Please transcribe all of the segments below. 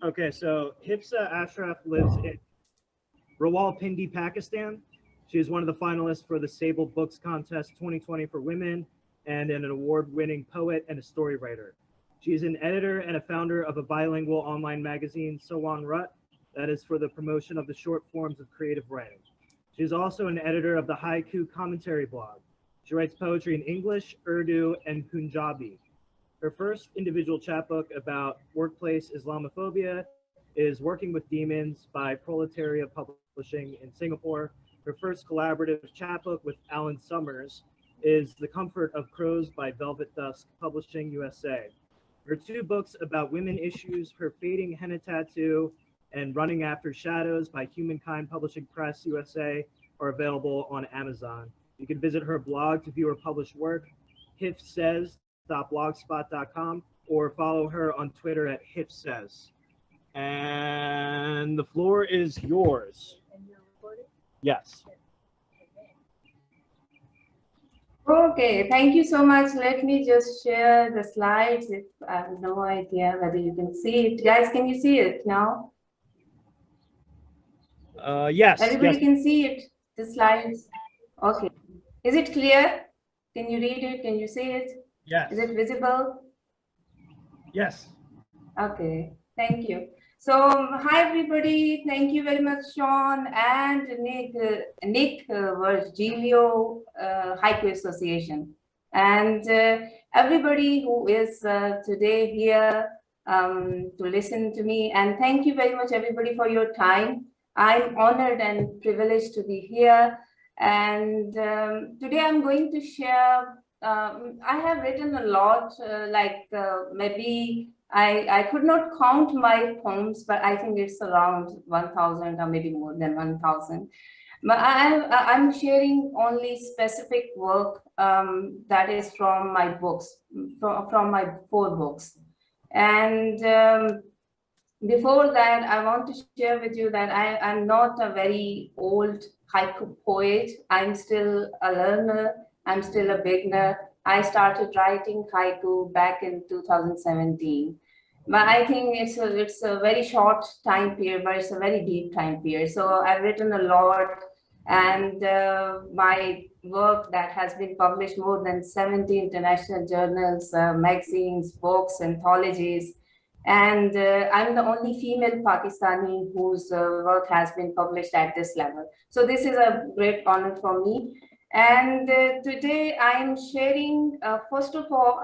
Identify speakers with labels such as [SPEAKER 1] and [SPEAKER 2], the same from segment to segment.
[SPEAKER 1] Okay, so Hifsa Ashraf lives in Rawalpindi, Pakistan. She is one of the finalists for the Sable Books Contest 2020 for women and an award-winning poet and a story writer. She is an editor and a founder of a bilingual online magazine, Sawan Rut, that is for the promotion of the short forms of creative writing. She is also an editor of the haiku commentary blog. She writes poetry in English, Urdu, and Punjabi. Her first individual chapbook about workplace Islamophobia is Working with Demons by Proletariat Publishing in Singapore. Her first collaborative chapbook with Alan Summers is The Comfort of Crows by Velvet Dusk Publishing USA. Her two books about women issues, Her Fading Henna Tattoo and Running After Shadows by Humankind Publishing Press USA, are available on Amazon. You can visit her blog to view her published work, hifsays.blogspot.com, or follow her on Twitter at hifsays. And the floor is yours.
[SPEAKER 2] And you're recording?
[SPEAKER 1] Yes.
[SPEAKER 2] Okay, thank you so much. Let me just share the slides. If I have no idea whether you can see it. Guys, can you see it now?
[SPEAKER 1] Yes.
[SPEAKER 2] Everybody
[SPEAKER 1] yes.
[SPEAKER 2] can see it, the slides? Okay. Is it clear? Can you read it? Can you see it?
[SPEAKER 1] Yes.
[SPEAKER 2] Is it visible?
[SPEAKER 1] Yes.
[SPEAKER 2] Okay, thank you. So, hi everybody. Thank you very much, Sean and Nick Virgilio Haiku Association, and everybody who is today here to listen to me. And thank you very much, everybody, for your time. I'm honored and privileged to be here. And today I'm going to share. I have written a lot, maybe. I could not count my poems, but I think it's around 1,000 or maybe more than 1,000. But I'm sharing only specific work that is from my books, from my 4 books. And before that, I want to share with you that I'm not a very old haiku poet. I'm still a learner. I'm still a beginner. I started writing haiku back in 2017. But I think it's a very short time period, but it's a very deep time period. So I've written a lot, and my work that has been published more than 70 international journals, magazines, books, anthologies. And I'm the only female Pakistani whose work has been published at this level. So this is a great honor for me. And today I'm sharing, first of all,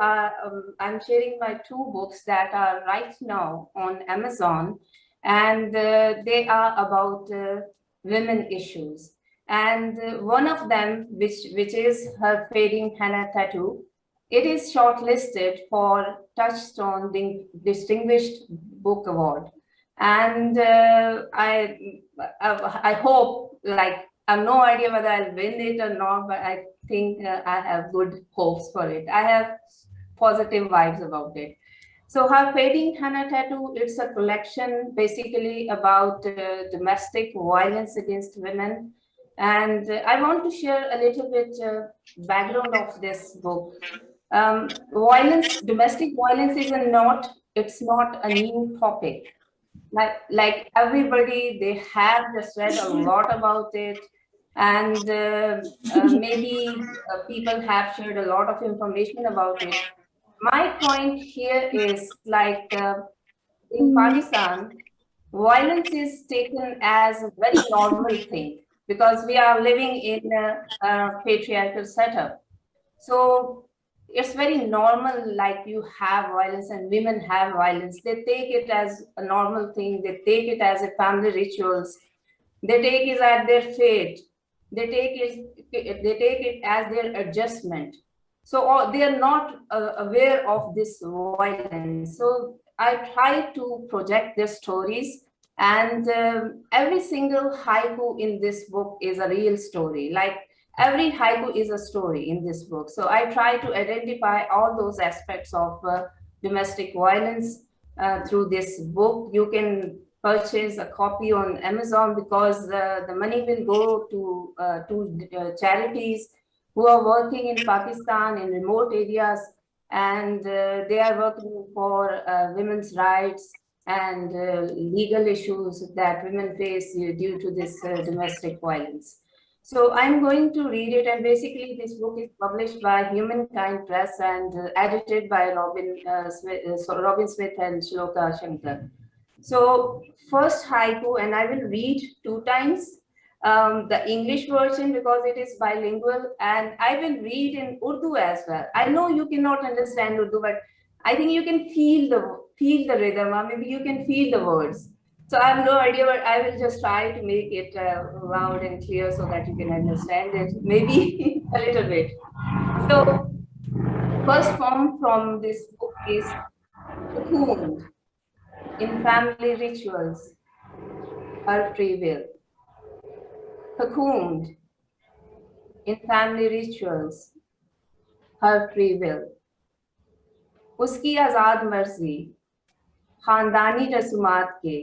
[SPEAKER 2] I'm sharing my 2 books that are right now on Amazon, and they are about women issues. And one of them, which is Her Fading Henna Tattoo, it is shortlisted for Touchstone Distinguished Book Award. And I hope, like, I have no idea whether I'll win it or not, but I think I have good hopes for it. I have positive vibes about it. So Her Fading Henna Tattoo, it's a collection basically about domestic violence against women. And I want to share a little bit background of this book. Domestic violence is it's not a new topic. Like everybody, they have just read a lot about it. And maybe people have shared a lot of information about it. My point here is like in Pakistan, violence is taken as a very normal thing because we are living in a patriarchal setup. So it's very normal, like you have violence and women have violence. They take it as a normal thing. They take it as a family rituals. They take it as their fate. They take it as their adjustment. So they are not aware of this violence. So I try to project their stories, and every single haiku in this book is a real story. Like every haiku is a story in this book. So I try to identify all those aspects of domestic violence through this book. You can purchase a copy on Amazon because the money will go to charities who are working in Pakistan in remote areas, and they are working for women's rights and legal issues that women face due to this domestic violence. So I'm going to read it, and basically this book is published by Humankind Press and edited by Robin Smith and Shloka Shankar. So first haiku, and I will read 2 times the English version because it is bilingual, and I will read in Urdu as well. I know you cannot understand Urdu, but I think you can feel the rhythm, or maybe you can feel the words. So I have no idea, but I will just try to make it loud and clear so that you can understand it, maybe a little bit. So first poem from this book is Cocooned in Family Rituals, Her Free Will. Cocooned in family rituals, her free will. उसकी आजाद मर्जी खानदानी रसूमात के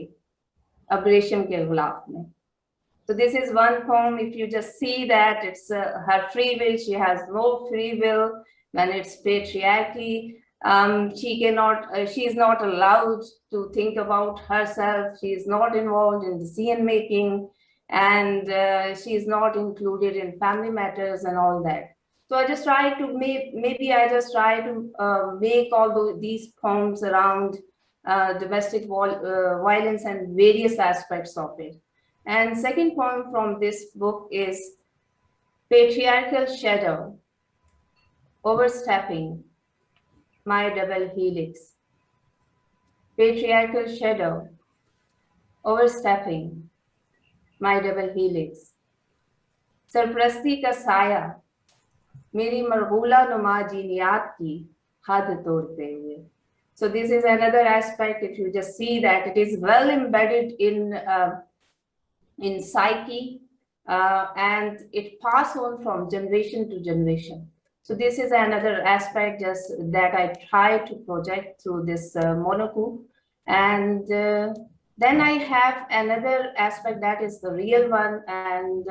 [SPEAKER 2] अब्रेशम के गुलाफ में. So this is one poem. If you just see that it's her free will, she has no free will when it's patriarchy. She is not allowed to think about herself. She is not involved in decision making, and she is not included in family matters and all that. So I just try to make all these poems around domestic violence and various aspects of it. And second poem from this book is Patriarchal Shadow, Overstepping My Double Helix. Patriarchal Shadow, Overstepping My Double Helix. सरप्रस्ती का साया मेरी मरगूला नुमा जीनियात की हद तोड़ते हुए. So this is another aspect. If you just see that it is well embedded in psyche, and it passes on from generation to generation. So this is another aspect just that I try to project through this monoku. And then I have another aspect that is the real one, and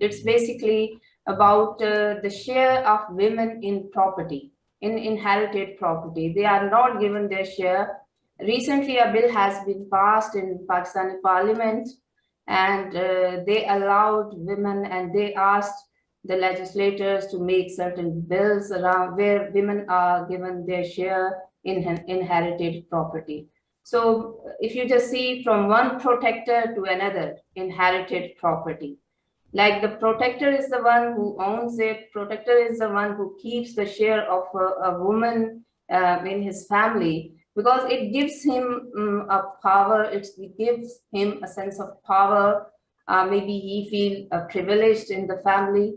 [SPEAKER 2] it's basically about the share of women in property, in inherited property. They are not given their share. Recently, a bill has been passed in Pakistani Parliament, and they allowed women, and they asked the legislators to make certain bills around where women are given their share in inherited property. So if you just see from one protector to another inherited property, like the protector is the one who owns it, protector is the one who keeps the share of a woman in his family, because it gives him a power, it gives him a sense of power. Maybe he feels privileged in the family.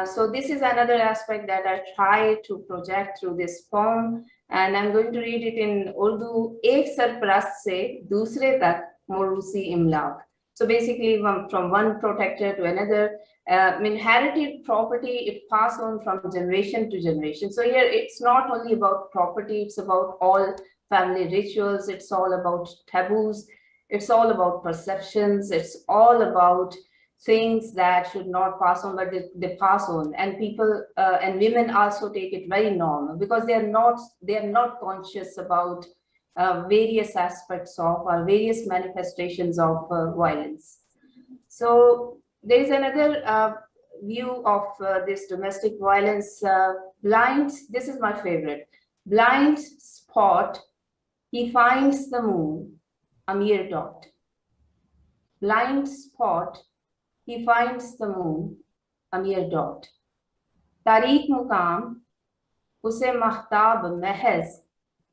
[SPEAKER 2] So this is another aspect that I try to project through this poem, and I'm going to read it in Urdu. Ek sarparast se dusre tak morusi imlak. So basically from one protector to another, inherited property, it passes on from generation to generation. So here it's not only about property, it's about all family rituals, it's all about taboos, it's all about perceptions, it's all about things that should not pass on, but they pass on. And people and women also take it very normal because they are not conscious about various aspects of or various manifestations of violence. So there is another view of this domestic violence. Blind, this is my favorite. Blind spot, he finds the moon, a mere dot. Blind spot, he finds the moon, a mere dot. तारीक मुकाम, उसे महताब महज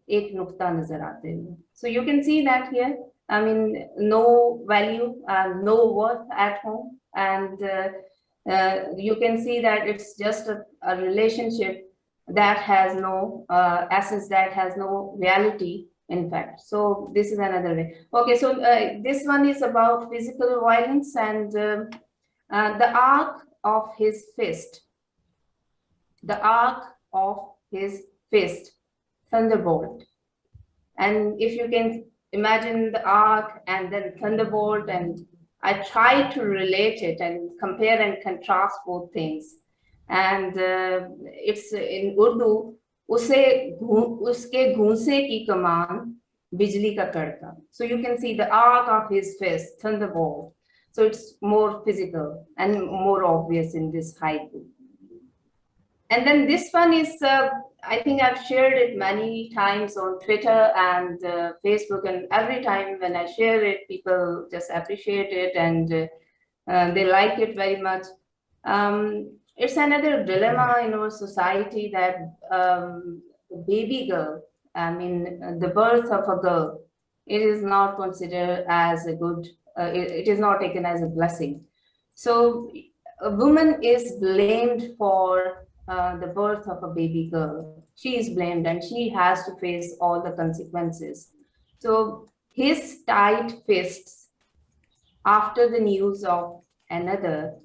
[SPEAKER 2] एक नुक्ता नजर आते हैं. So you can see that here. I mean, no value, no worth at home, and you can see that it's just a relationship that has no essence, that has no reality, in fact. So this is another way. Okay, so this one is about physical violence and the arc of his fist. The arc of his fist, thunderbolt. And if you can imagine the arc and then thunderbolt, and I try to relate it and compare and contrast both things. And it's in Urdu, uske ghoonse ki kaman Bijli ka kadka. So you can see the arc of his fist, thunderbolt. So it's more physical and more obvious in this haiku. And then this one is, I think I've shared it many times on Twitter and Facebook, and every time when I share it, people just appreciate it and they like it very much. It's another dilemma in our society that baby girl, I mean, the birth of a girl, it is not considered as a good, it is not taken as a blessing. So a woman is blamed for the birth of a baby girl. She is blamed and she has to face all the consequences. So his tight fists after the news of another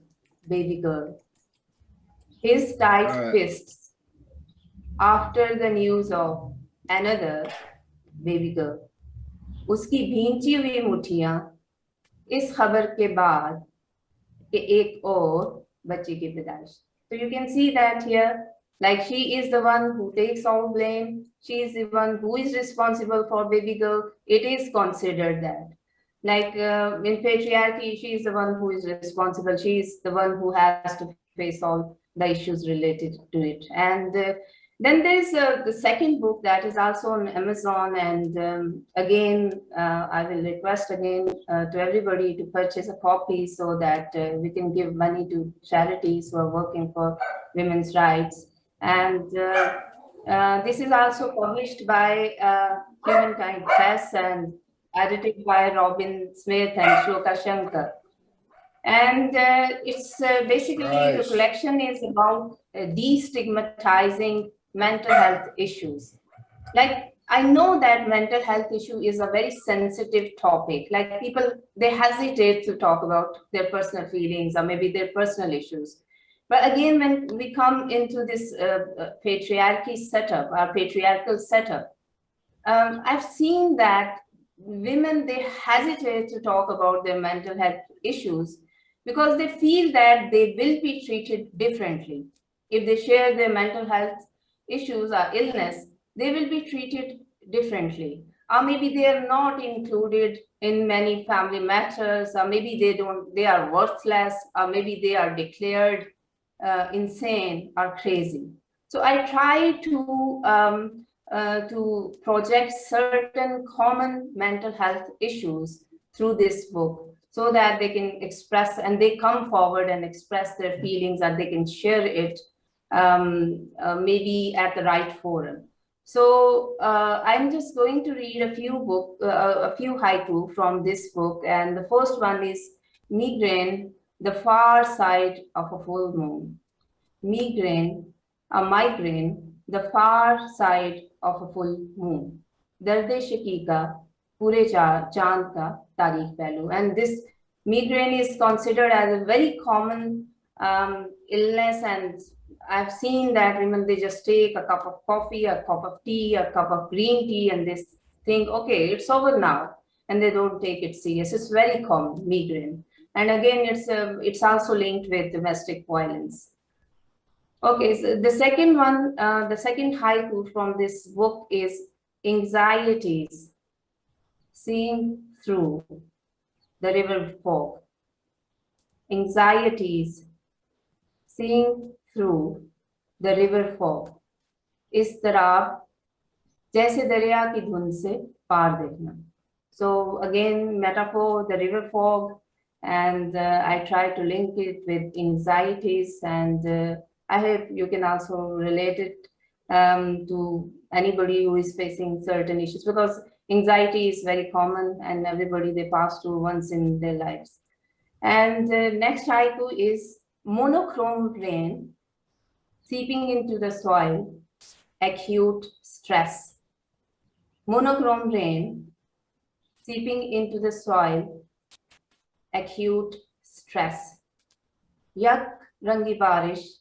[SPEAKER 2] baby girl. His tight fists after the news of another baby girl. उसकी भींची हुई मुट्ठियां इस खबर के बाद कि एक और बच्चे की पैदाइश. So you can see that here, like she is the one who takes all blame. She is the one who is responsible for baby girl. It is considered that. Like in patriarchy, she is the one who is responsible. She is the one who has to face all the issues related to it. And then there's the second book that is also on Amazon. And again, I will request again to everybody to purchase a copy so that we can give money to charities who are working for women's rights. And this is also published by Humankind Press and edited by Robin Smith and Shloka Shankar. And it's basically the collection is about destigmatizing mental health issues. Like, I know that mental health issue is a very sensitive topic. Like people, they hesitate to talk about their personal feelings or maybe their personal issues. But again, when we come into this patriarchy setup, our patriarchal setup, I've seen that women, they hesitate to talk about their mental health issues because they feel that they will be treated differently. If they share their mental health issues or illness, they will be treated differently. Or maybe they are not included in many family matters, or maybe they are worthless, or maybe they are declared insane or crazy. So I try to project certain common mental health issues through this book so that they can express and they come forward and express their feelings and they can share it maybe at the right forum. So I'm just going to read a few haiku from this book, and the first one is Migraine, the far side of a full moon. Migraine, a migraine, the far side of a full moon. Darde shakika, pure chand ka tarikh pehlu. And this migraine is considered as a very common illness, and I've seen that women, they just take a cup of coffee, a cup of tea, a cup of green tea, and they think, okay, it's over now, and they don't take it serious. It's very common, migraine. And again, it's also linked with domestic violence. Okay, so the second one, the second haiku from this book is Anxieties, Seeing Through the River Fog. Anxieties, Seeing Through the river fog. Istirab, जैसे दरिया की धुंध से पार देखना. So again, metaphor, the river fog, and I try to link it with anxieties, and I hope you can also relate it to anybody who is facing certain issues, because anxiety is very common and everybody, they pass through once in their lives. And next haiku is monochrome rain seeping into the soil, acute stress. Monochrome rain seeping into the soil, acute stress. Yak rangi बारिश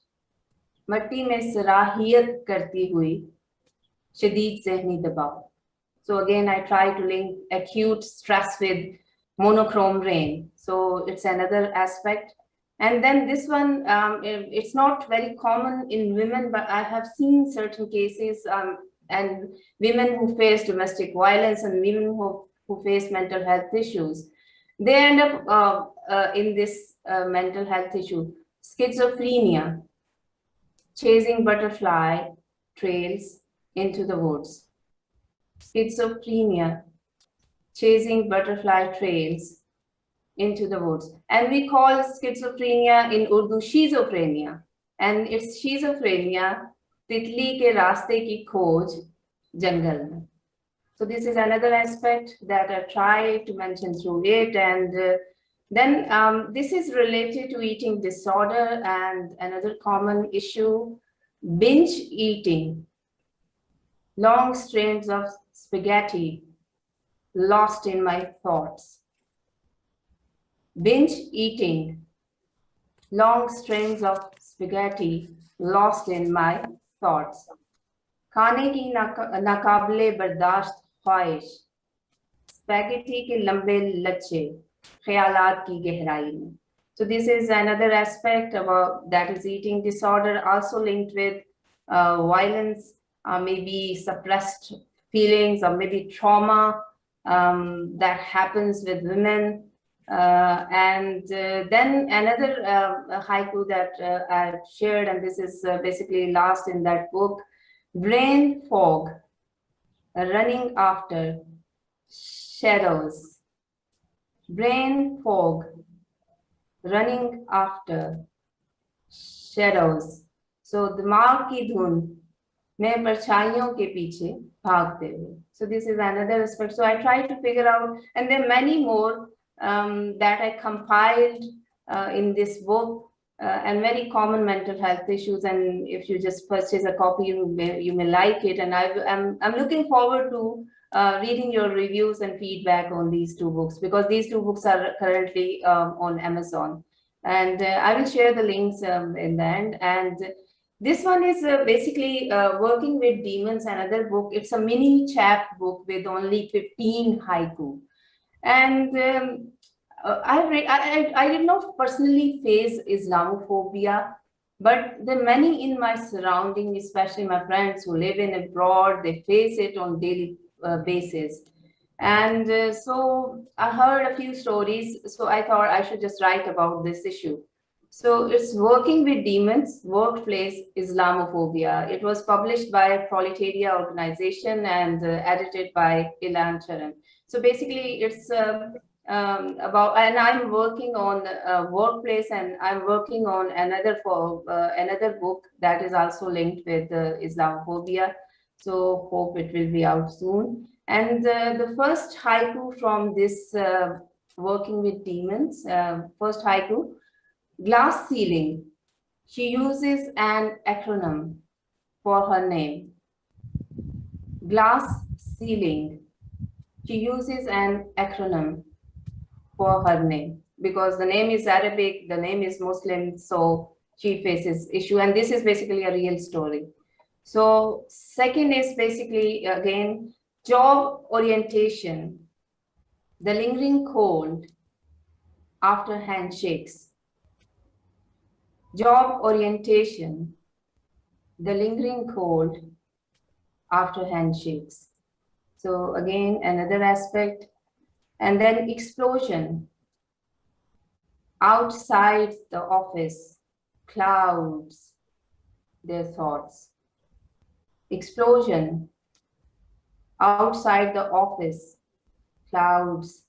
[SPEAKER 2] मट्टी में सराहियत करती हुई शदीद ज़हनी दबाव. So again, I try to link acute stress with monochrome rain. So it's another aspect. And then this one, it's not very common in women, but I have seen certain cases. and women who face domestic violence and women who face mental health issues. They end up in this mental health issue. Schizophrenia, chasing butterfly trails into the woods. Schizophrenia, chasing butterfly trails into the woods. And we call schizophrenia in Urdu schizophrenia. And it's schizophrenia, titli ke raaste ki khoj, jungle mein. So this is another aspect that I try to mention through it. And then this is related to eating disorder and another common issue, binge eating, long strains of spaghetti lost in my thoughts. Binge eating, long strings of spaghetti lost in my thoughts. खाने की नाकाबिले बर्दाश्त ख्वाहिश, spaghetti के लंबे लच्छे, ख्यालात की गहराई में. So this is another aspect about that is eating disorder, also linked with violence, maybe suppressed feelings, or maybe trauma that happens with women. Then another haiku that I shared, and this is basically last in that book, brain fog, running after shadows. Brain fog, running after shadows. So दिमाग की धुन में परछाइयों के पीछे भागते हुए. So this is another aspect. So I try to figure out, and there are many more that I compiled in this book, and very common mental health issues. And if you just purchase a copy, you may like it. And I'm looking forward to reading your reviews and feedback on these two books, because these two books are currently on Amazon. And I will share the links in the end. And this one is basically Working with Demons, another book. It's a mini chap book with only 15 haiku. And I did not personally face Islamophobia, but there are many in my surrounding, especially my friends who live in abroad, they face it on daily basis. And so I heard a few stories, so I thought I should just write about this issue. So it's Working with Demons, Workplace Islamophobia. It was published by Proletariat Organization and edited by Ilan Charan. So basically it's about, and I'm working on workplace, and I'm working on another book that is also linked with Islamophobia. So hope it will be out soon. And the first haiku from this Working with Demons, first haiku, glass ceiling. She uses an acronym for her name. Glass ceiling. She uses an acronym for her name, because the name is Arabic, the name is Muslim, so she faces issue. And this is basically a real story. So second is basically, again, job orientation, the lingering cold after handshakes. Job orientation, the lingering cold after handshakes. So again, another aspect. And then explosion, outside the office, clouds their thoughts. Explosion, outside the office, clouds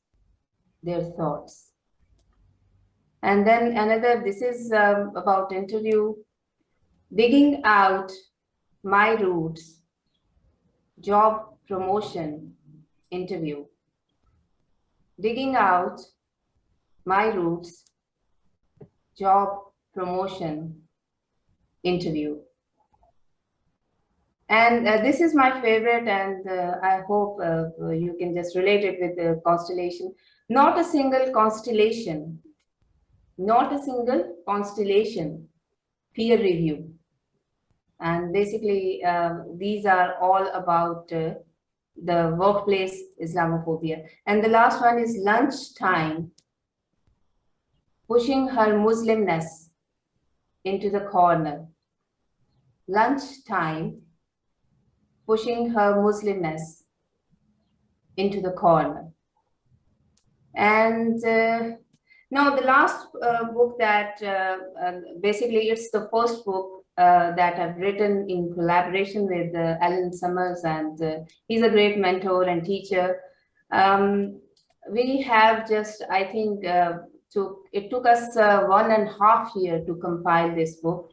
[SPEAKER 2] their thoughts. And then another, this is about interview, digging out my roots, job promotion interview. Digging out my roots, job promotion interview. And this is my favorite, and I hope you can just relate it with the constellation. Not a single constellation, not a single constellation, peer review. And basically, these are all about the workplace Islamophobia. And the last one is lunchtime, pushing her Muslimness into the corner. Lunchtime, pushing her Muslimness into the corner. And now the last book that basically it's the first book that I've written in collaboration with Alan Summers, and he's a great mentor and teacher. We have just, I think, it took us 1.5 years to compile this book.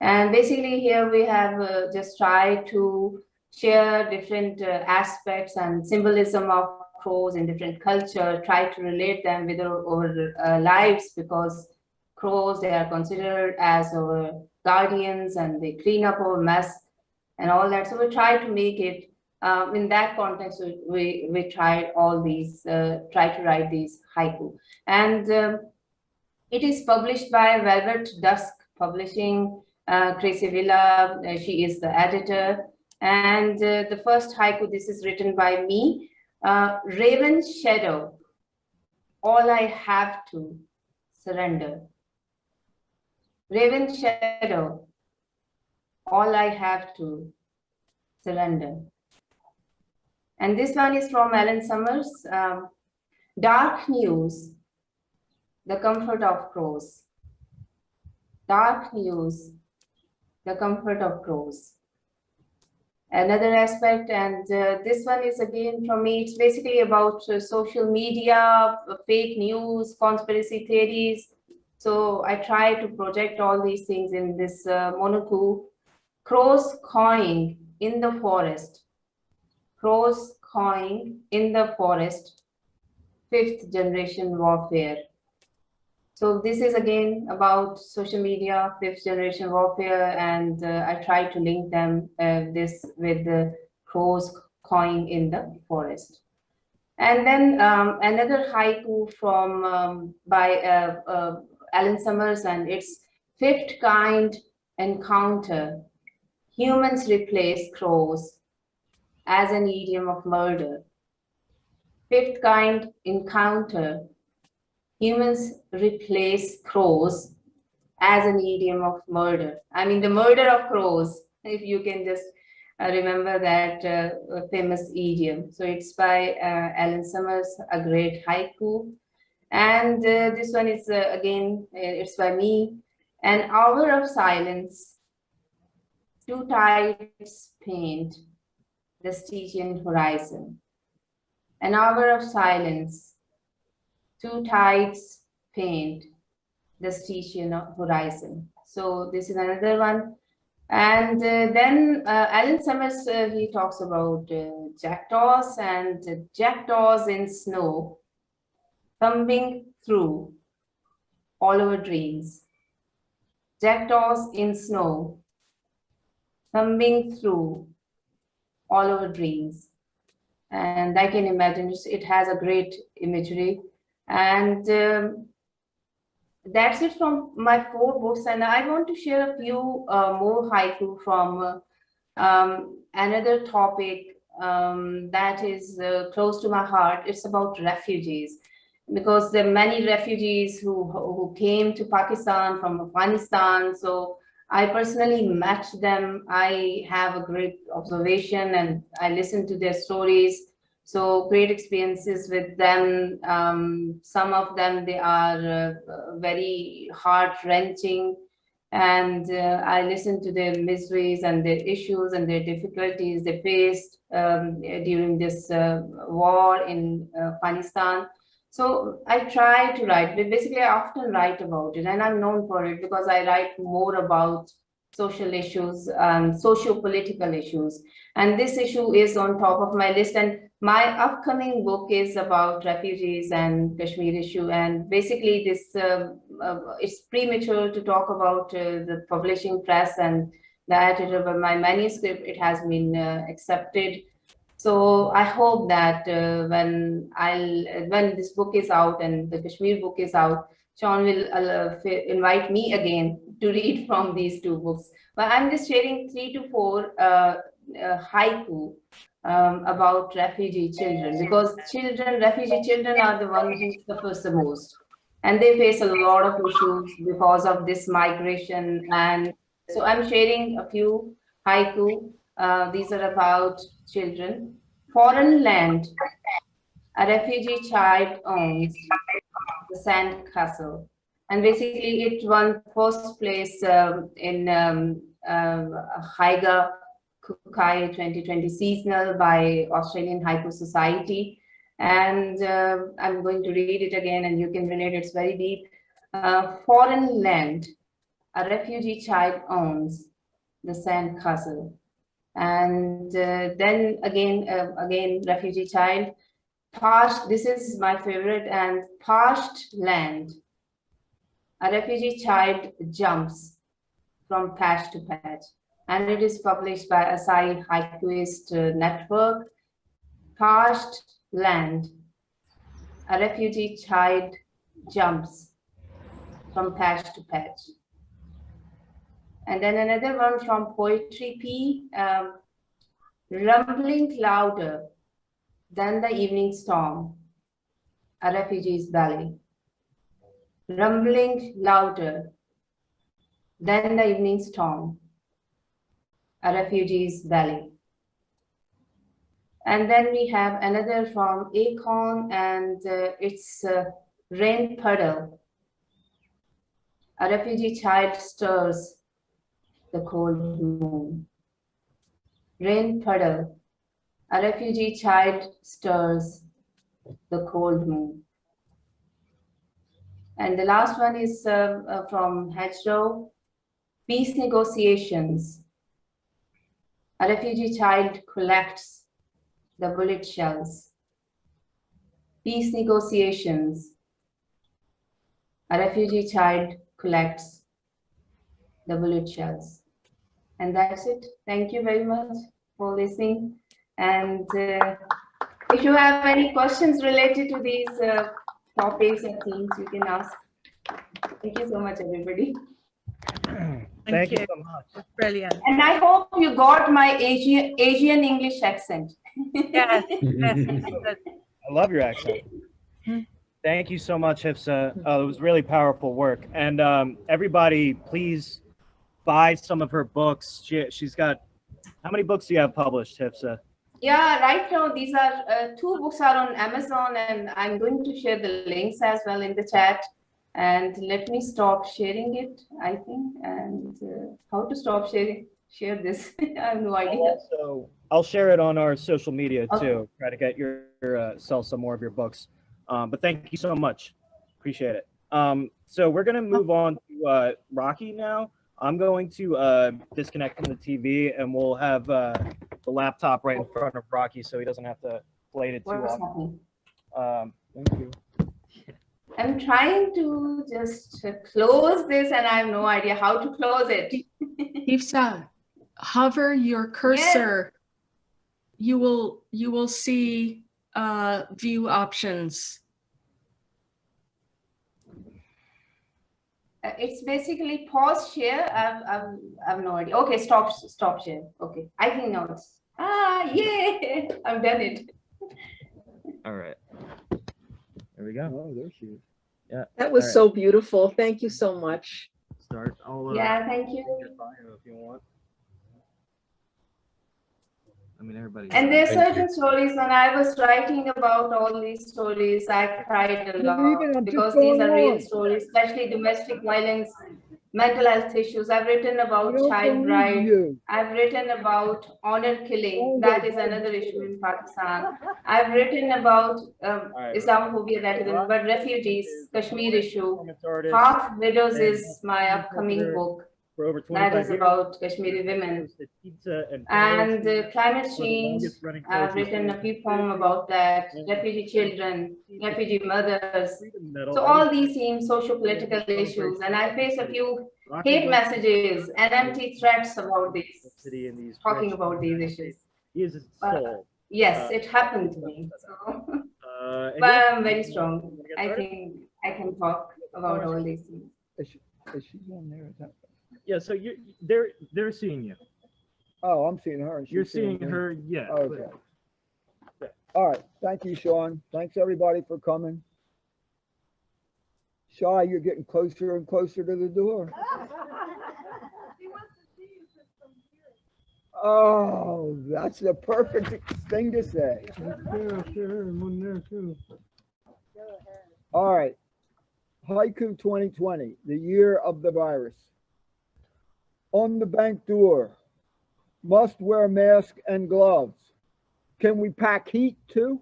[SPEAKER 2] And basically here we have just tried to share different aspects and symbolism of crows in different culture, try to relate them with our lives, because crows, they are considered as our guardians and they clean up our mess and all that. So we try to make it in that context. We tried all these, try to write these haiku. And it is published by Velvet Dusk Publishing, Tracy Villa, she is the editor. And the first haiku, this is written by me. Raven shadow, all I have to surrender. Raven shadow, all I have to surrender. And this one is from Alan Summers. Dark news, the comfort of crows. Dark news, the comfort of crows. Another aspect, and this one is again from me, it's basically about social media, fake news, conspiracy theories. So I try to project all these things in this monoku. Crows cawing in the forest. Crows cawing in the forest. 5th generation warfare. So this is again about social media, 5th generation warfare, and I try to link them this with the crows cawing in the forest. And then another haiku from by Alan Summers, and it's 5th kind encounter. Humans replace crows as an idiom of murder. 5th kind encounter. Humans replace crows as an idiom of murder. I mean, the murder of crows, if you can just remember that famous idiom. So it's by Alan Summers, a great haiku. And this one is, again, it's by me. An hour of silence, 2 tides paint the Stygian horizon. An hour of silence, 2 tides paint the Stygian horizon. So this is another one. And then Alan Summers, he talks about jackdaws, and jackdaws in snow, thumbing through all our dreams. Jackdaws in snow, thumbing through all our dreams. And I can imagine it has a great imagery. And that's it from my 4 books. And I want to share a few more haiku from another topic that is close to my heart. It's about refugees, because there are many refugees who came to Pakistan from Afghanistan. So I personally met them. I have a great observation and I listen to their stories. So great experiences with them. Some of them, they are very heart-wrenching, and I listen to their miseries and their issues and their difficulties they faced during this war in Afghanistan. So I try to write, but basically I often write about it, and I'm known for it because I write more about social issues, socio-political issues. And this issue is on top of my list. And my upcoming book is about refugees and Kashmir issue. And basically this, it's premature to talk about the publishing press and the editor, but my manuscript, it has been accepted. So I hope that when this book is out and the Kashmir book is out, Sean will invite me again to read from these 2 books. But I'm just sharing 3 to 4 haiku about refugee children, because refugee children are the ones who suffer the most, and they face a lot of issues because of this migration. And so I'm sharing a few haiku. These are about children. Foreign land, a refugee child owns the sand castle. And basically it won first place in Haiga Kukai 2020 seasonal by Australian Haiku Society. And I'm going to read it again and you can relate, it's very deep. Foreign land, a refugee child owns the sand castle. And then again, refugee child, parched, this is my favorite, and parched land. A refugee child jumps from patch to patch. And it is published by Asai Haikuist Network. Parched land. A refugee child jumps from patch to patch. And then another one from Poetry P, rumbling louder than the evening storm, a refugee's belly. Rumbling louder than the evening storm, a refugee's belly. And then we have another from Acorn, and it's rain puddle. A refugee child stirs the cold moon. Rain puddle. A refugee child stirs the cold moon. And the last one is from Hedgerow. Peace negotiations. A refugee child collects the bullet shells. Peace negotiations. A refugee child collects the bullet shells. And that's it. Thank you very much for listening. And if you have any questions related to these topics or themes, you can ask. Thank you so much, everybody.
[SPEAKER 1] Thank you so much.
[SPEAKER 3] That's brilliant.
[SPEAKER 2] And I hope you got my Asian English accent.
[SPEAKER 3] Yes.
[SPEAKER 1] I love your accent. Thank you so much, Hifsa. It was really powerful work. And everybody, please buy some of her books. She's got, how many books do you have published, Hifsa?
[SPEAKER 2] Yeah, right now these are 2 books are on Amazon, and I'm going to share the links as well in the chat. And let me stop sharing it, I think. And how to stop share this? I have no idea.
[SPEAKER 1] So I'll share it on our social media too.
[SPEAKER 2] Okay.
[SPEAKER 1] Try to get your sell some more of your books. But thank you so much. Appreciate it. So we're gonna move on to Rocky now. I'm going to disconnect from the TV, and we'll have the laptop right in front of Rocky so he doesn't have to play it too
[SPEAKER 2] What's
[SPEAKER 1] often.
[SPEAKER 2] happening?
[SPEAKER 1] Thank you.
[SPEAKER 2] I'm trying to just close this, and I have no idea how to close it.
[SPEAKER 4] Hifsa, hover your cursor. You will see view options.
[SPEAKER 2] It's basically pause share. I have no idea. Okay, stop share. Okay, I think now it's yeah, I've done it.
[SPEAKER 1] All right. There we go.
[SPEAKER 5] Oh, there she is.
[SPEAKER 1] Yeah.
[SPEAKER 3] That was so beautiful. Thank you so much.
[SPEAKER 1] Start. I'll,
[SPEAKER 2] Yeah, thank you.
[SPEAKER 1] your bio if you want. I mean, everybody.
[SPEAKER 2] And there's certain stories, when I was writing about all these stories, I cried a lot because these are real stories, especially domestic violence, mental health issues. I've written about child bride. I've written about honor killing. That is another issue in Pakistan. I've written about Islamophobia, that is, but refugees, Kashmir issue. Half Widows is my upcoming book.
[SPEAKER 1] For over
[SPEAKER 2] That is
[SPEAKER 1] 25
[SPEAKER 2] about Kashmiri women. And climate change, I've written a few poems about that, refugee children, refugee mothers. So all these themes, social-political issues, and I face a few hate messages and empty threats about this, talking about these issues. Yes, it happened to me. So, but I'm very strong. I think I can talk about all these things.
[SPEAKER 5] Is she on there? Is that...
[SPEAKER 1] Yeah, so they're seeing you.
[SPEAKER 5] Oh, I'm seeing her. And
[SPEAKER 1] You're
[SPEAKER 5] she's
[SPEAKER 1] seeing
[SPEAKER 5] me.
[SPEAKER 1] her, yeah.
[SPEAKER 5] Okay. All right. Thank you, Sean. Thanks everybody for coming. Shai, you're getting closer and closer to the door. Oh, that's the perfect thing to say. All right. Haiku 2020, the year of the virus. On the bank door, must wear mask and gloves. Can we pack heat too?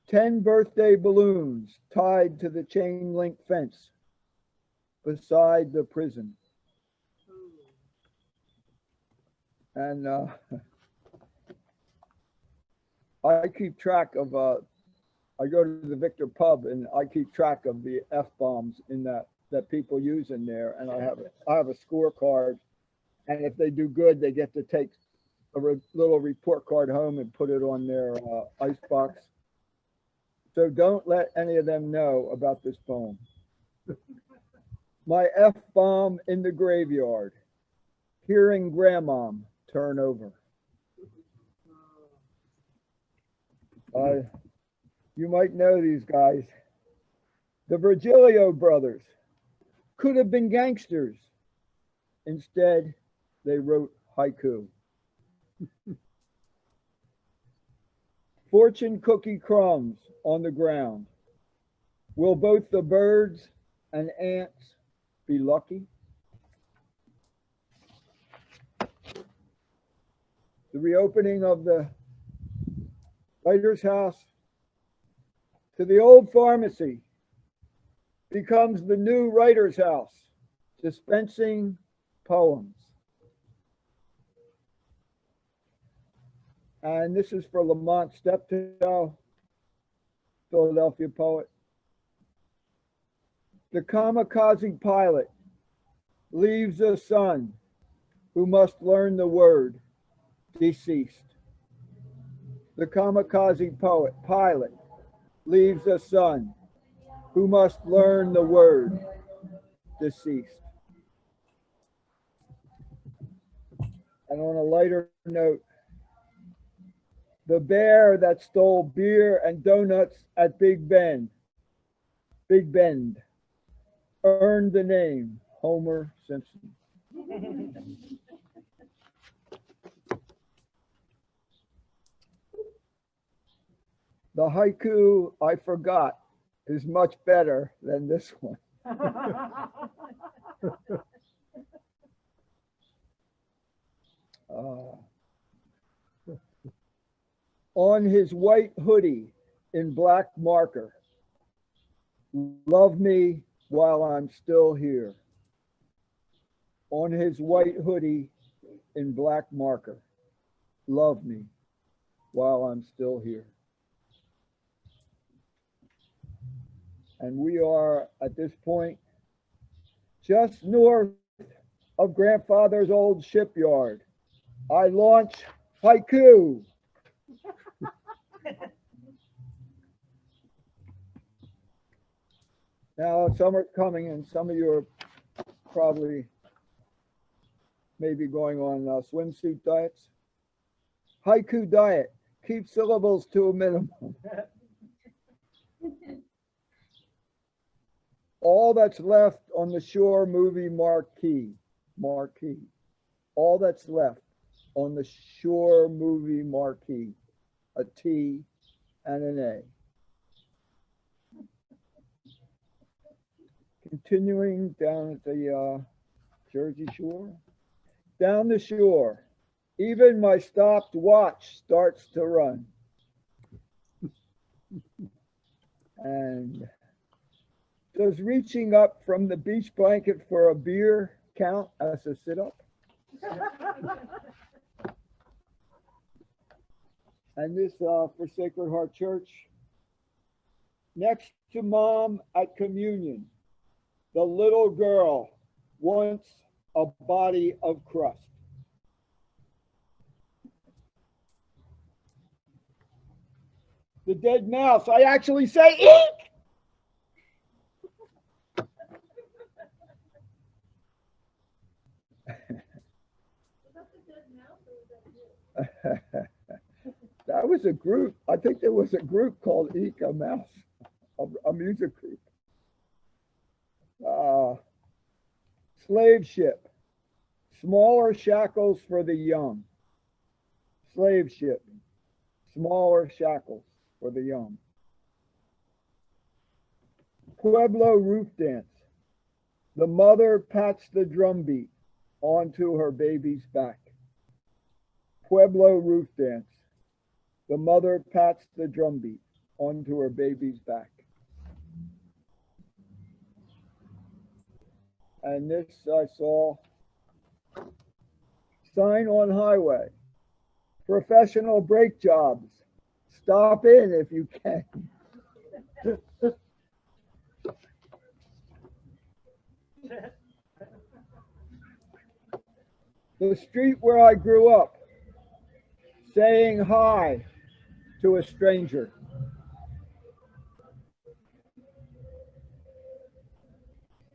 [SPEAKER 5] 10 birthday balloons tied to the chain link fence beside the prison. And I keep track of, I go to the Victor pub and I keep track of the F-bombs in that people use in there. And I have a scorecard. And if they do good, they get to take a little report card home and put it on their icebox. So don't let any of them know about this poem. My F-bomb in the graveyard, hearing grandmom turn over. You might know these guys. The Virgilio brothers could have been gangsters. Instead, they wrote haiku. Fortune cookie crumbs on the ground. Will both the birds and ants be lucky? The reopening of the writer's house to the old pharmacy becomes the new writer's house, dispensing poems. And this is for Lamont Steptoe, Philadelphia poet. The kamikaze pilot leaves a son who must learn the word deceased. The kamikaze pilot leaves a son who must learn the word deceased. And on a lighter note, the bear that stole beer and donuts at Big Bend, earned the name Homer Simpson. The haiku I forgot is much better than this one. On his white hoodie in black marker, love me while I'm still here. On his white hoodie in black marker, love me while I'm still here. And we are at this point just north of grandfather's old shipyard. I launch haiku. Now, summer's coming and some of you are probably maybe going on swimsuit diets. Haiku diet, keep syllables to a minimum. All that's left on the Shore movie marquee. All that's left on the Shore movie marquee. A T and an A. Continuing down at the Jersey Shore. Down the shore, even my stopped watch starts to run. And does reaching up from the beach blanket for a beer count as a sit-up? And this for Sacred Heart Church. Next to mom at communion, the little girl wants a body of crust. The dead mouse, I actually say eek! That was a group. I think there was a group called Eek, a mouse, a music group. Slave ship Smaller shackles for the young. Slave ship. Smaller shackles for the young. Pueblo roof dance. The mother pats the drumbeat onto her baby's back. Pueblo roof dance. The mother pats the drumbeat onto her baby's back. And this I saw, sign on highway, professional brake jobs. Stop in if you can. The street where I grew up, saying hi to a stranger.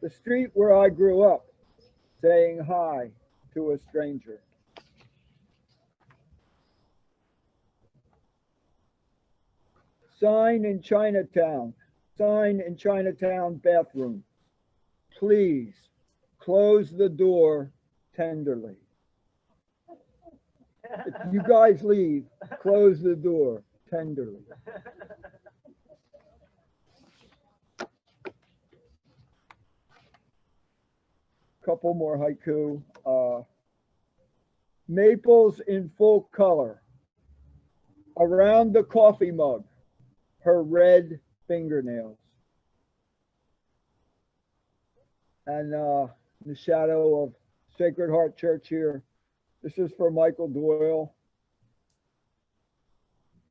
[SPEAKER 5] The street where I grew up, saying hi to a stranger. Sign in Chinatown bathroom. Please close the door tenderly. If you guys leave, close the door tenderly. Couple more haiku. Maples in full color. Around the coffee mug, her red fingernails. And in the shadow of Sacred Heart Church here, this is for Michael Doyle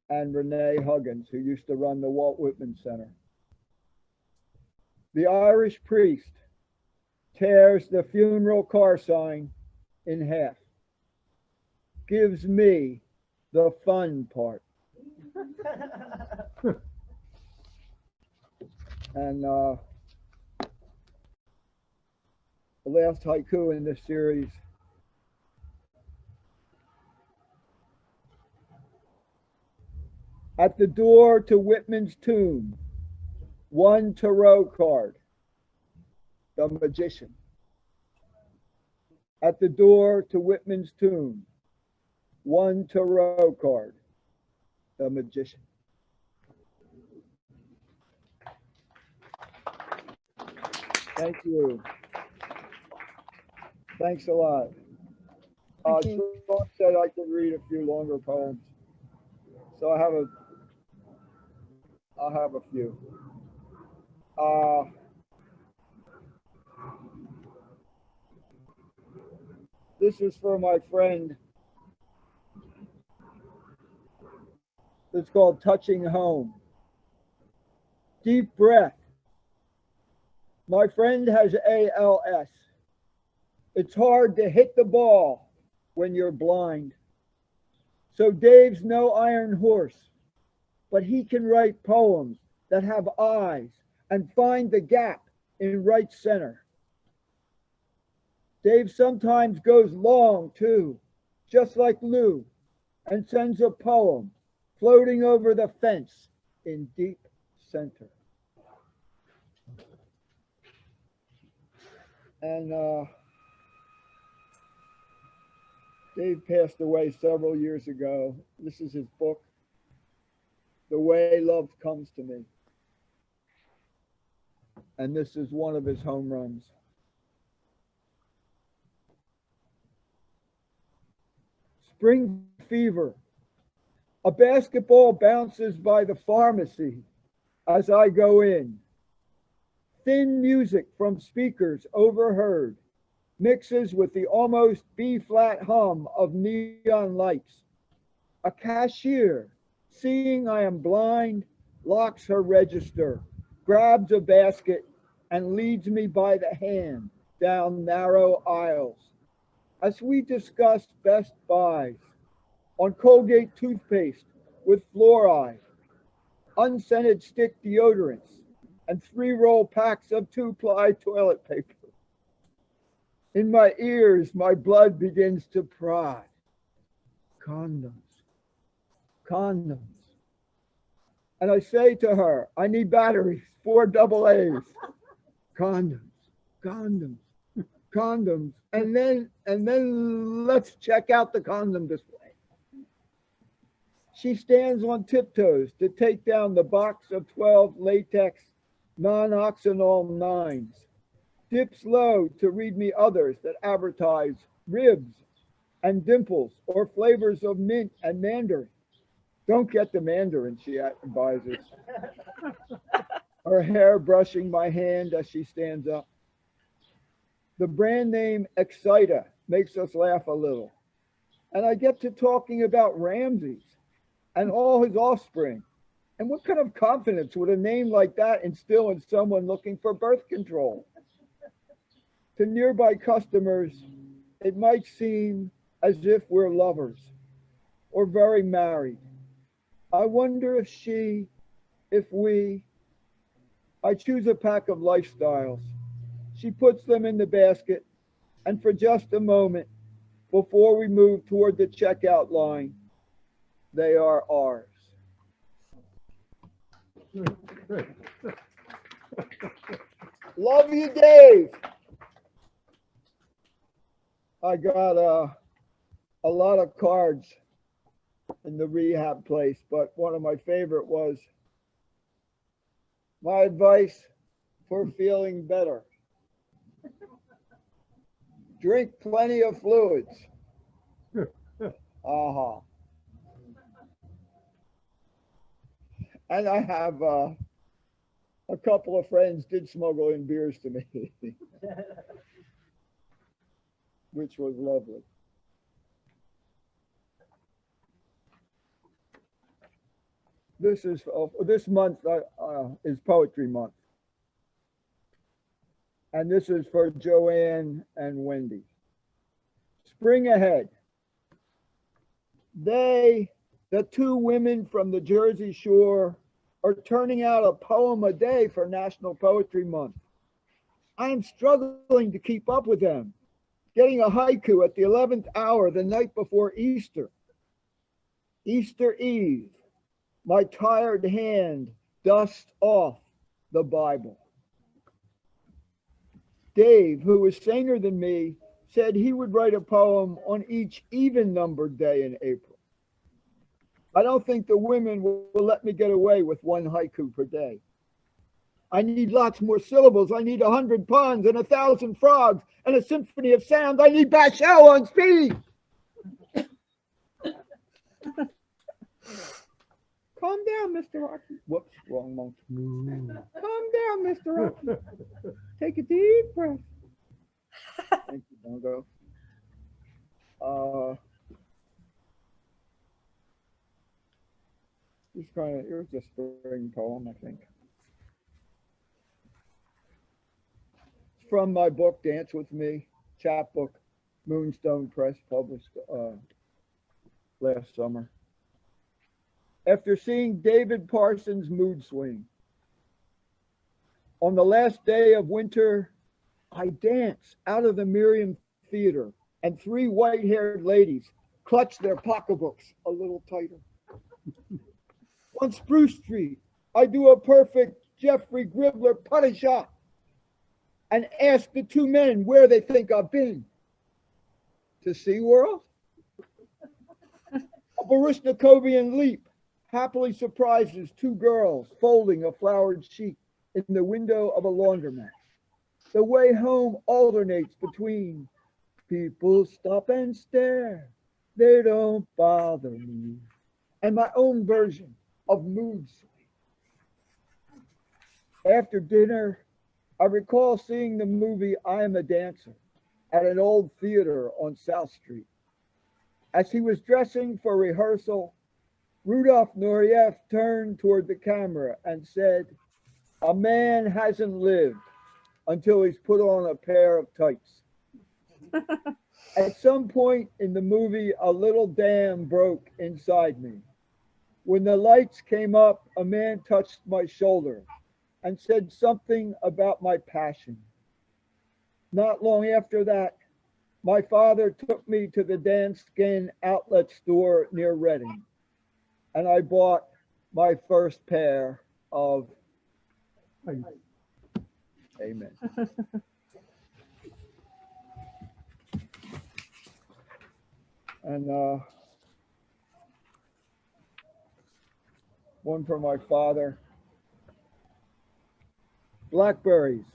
[SPEAKER 5] and Renee Huggins, who used to run the Walt Whitman Center. The Irish priest tears the funeral car sign in half. Gives me the fun part. And the last haiku in this series. At the door to Whitman's tomb, one tarot card, the magician. At the door to Whitman's tomb, one tarot card, the magician. Thank you. Thanks a lot.
[SPEAKER 3] Thank you.
[SPEAKER 5] Sean said I could read a few longer poems, so I have a few. This is for my friend. It's called Touching Home. Deep breath. My friend has ALS. It's hard to hit the ball when you're blind. So Dave's no iron horse, but he can write poems that have eyes and find the gap in right center. Dave sometimes goes long too, just like Lou, and sends a poem floating over the fence in deep center. And Dave passed away several years ago. This is his book, The Way Love Comes to Me. And this is one of his home runs. Spring fever. A basketball bounces by the pharmacy as I go in. Thin music from speakers overheard mixes with the almost B-flat hum of neon lights. A cashier, seeing I am blind, locks her register, grabs a basket, and leads me by the hand down narrow aisles. As we discuss best buys on Colgate toothpaste with fluoride, unscented stick deodorants, and 3-roll packs of 2-ply toilet paper. In my ears, my blood begins to prod. Condoms, condoms. And I say to her, I need batteries, 4 AA's. Condoms, condoms, condoms, and then let's check out the condom display. She stands on tiptoes to take down the box of 12 latex non-oxynol 9s, dips low to read me others that advertise ribs and dimples or flavors of mint and mandarin. Don't get the mandarin, she advises. Her hair brushing my hand as she stands up. The brand name Excita makes us laugh a little. And I get to talking about Ramses and all his offspring. And what kind of confidence would a name like that instill in someone looking for birth control? To nearby customers, it might seem as if we're lovers or very married. I wonder if she, if we, I choose a pack of lifestyles. She puts them in the basket, and for just a moment, before we move toward the checkout line, they are ours. Love you, Dave. I got a lot of cards in the rehab place, but one of my favorite was my advice for feeling better. Drink plenty of fluids. Uh-huh. And I have a couple of friends did smuggle in beers to me, which was lovely. This month is Poetry Month. And this is for Joanne and Wendy. Spring ahead. They, the two women from the Jersey Shore, are turning out a poem a day for National Poetry Month. I am struggling to keep up with them, getting a haiku at the 11th hour the night before Easter. Easter Eve, my tired hand dusts off the Bible. Dave, who was saner than me, said he would write a poem on each even-numbered day in April. I don't think the women will let me get away with one haiku per day. I need lots more syllables. I need 100 puns and 1,000 frogs and a symphony of sound. I need Bashel on speed. Calm down, Mr. Rocky. Whoops, wrong monk. Calm down, Mr. Rocky. Take a deep breath. Thank you, Bongo. Here's a spring poem, I think. It's from my book, Dance With Me, chapbook, Moonstone Press, published last summer. After seeing David Parsons' mood swing, on the last day of winter, I dance out of the Miriam Theater, and 3 white-haired ladies clutch their pocketbooks a little tighter. On Spruce Street, I do a perfect Jeffrey Gribbler putty shot and ask the 2 men where they think I've been. To SeaWorld? A Baryshnikovian leap happily surprises 2 girls folding a flowered sheet in the window of a laundromat. The way home alternates between people stop and stare, they don't bother me, and my own version of mood swing. After dinner, I recall seeing the movie I Am a Dancer at an old theater on South Street. As he was dressing for rehearsal, Rudolph Nureyev turned toward the camera and said, "A man hasn't lived until he's put on a pair of tights." At some point in the movie, a little dam broke inside me. When the lights came up, a man touched my shoulder and said something about my passion. Not long after that, my father took me to the Dan Skin outlet store near Reading, and I bought my first pair of Amen. And one for my father. Blackberries.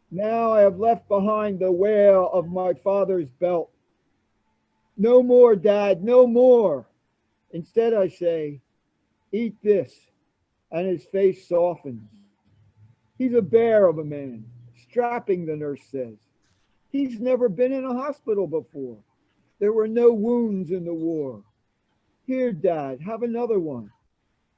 [SPEAKER 5] Now I have left behind the wail of my father's belt. No more, Dad, no more. Instead, I say, eat this. And his face softens. He's a bear of a man, strapping, the nurse says. He's never been in a hospital before. There were no wounds in the war. Here, Dad, have another one.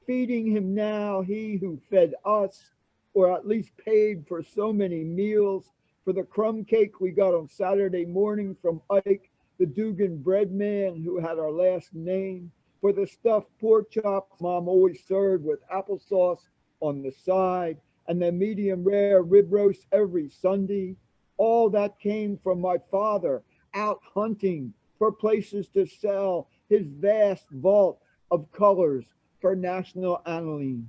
[SPEAKER 5] Feeding him now, he who fed us, or at least paid for so many meals, for the crumb cake we got on Saturday morning from Ike, the Dugan bread man who had our last name, for the stuffed pork chops Mom always served with applesauce on the side, and the medium rare rib roast every Sunday. All that came from my father out hunting for places to sell his vast vault of colors for national aniline.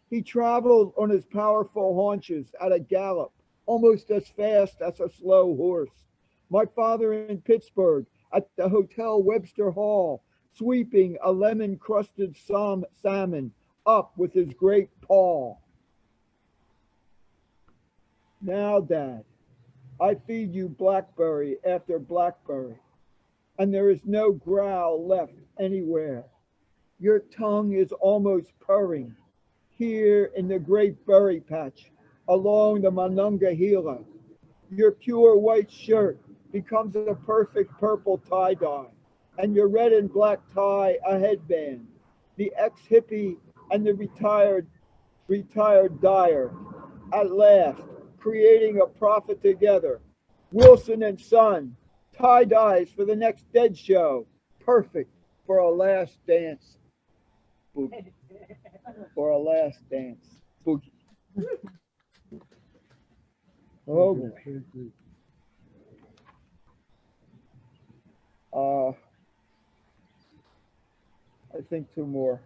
[SPEAKER 5] He traveled on his powerful haunches at a gallop, almost as fast as a slow horse. My father in Pittsburgh at the Hotel Webster Hall, sweeping a lemon-crusted salmon up with his great paw. Now, Dad, I feed you blackberry after blackberry, and there is no growl left anywhere. Your tongue is almost purring here in the great berry patch along the Monongahela. Your pure white shirt becomes a perfect purple tie-dye, and your red and black tie a headband. The ex-hippie and the retired dyer, at last, creating a profit together. Wilson and Son, tie-dyes for the next Dead show. Perfect for a last dance. Boogie. For a last dance. Boogie. Oh boy. I think two more.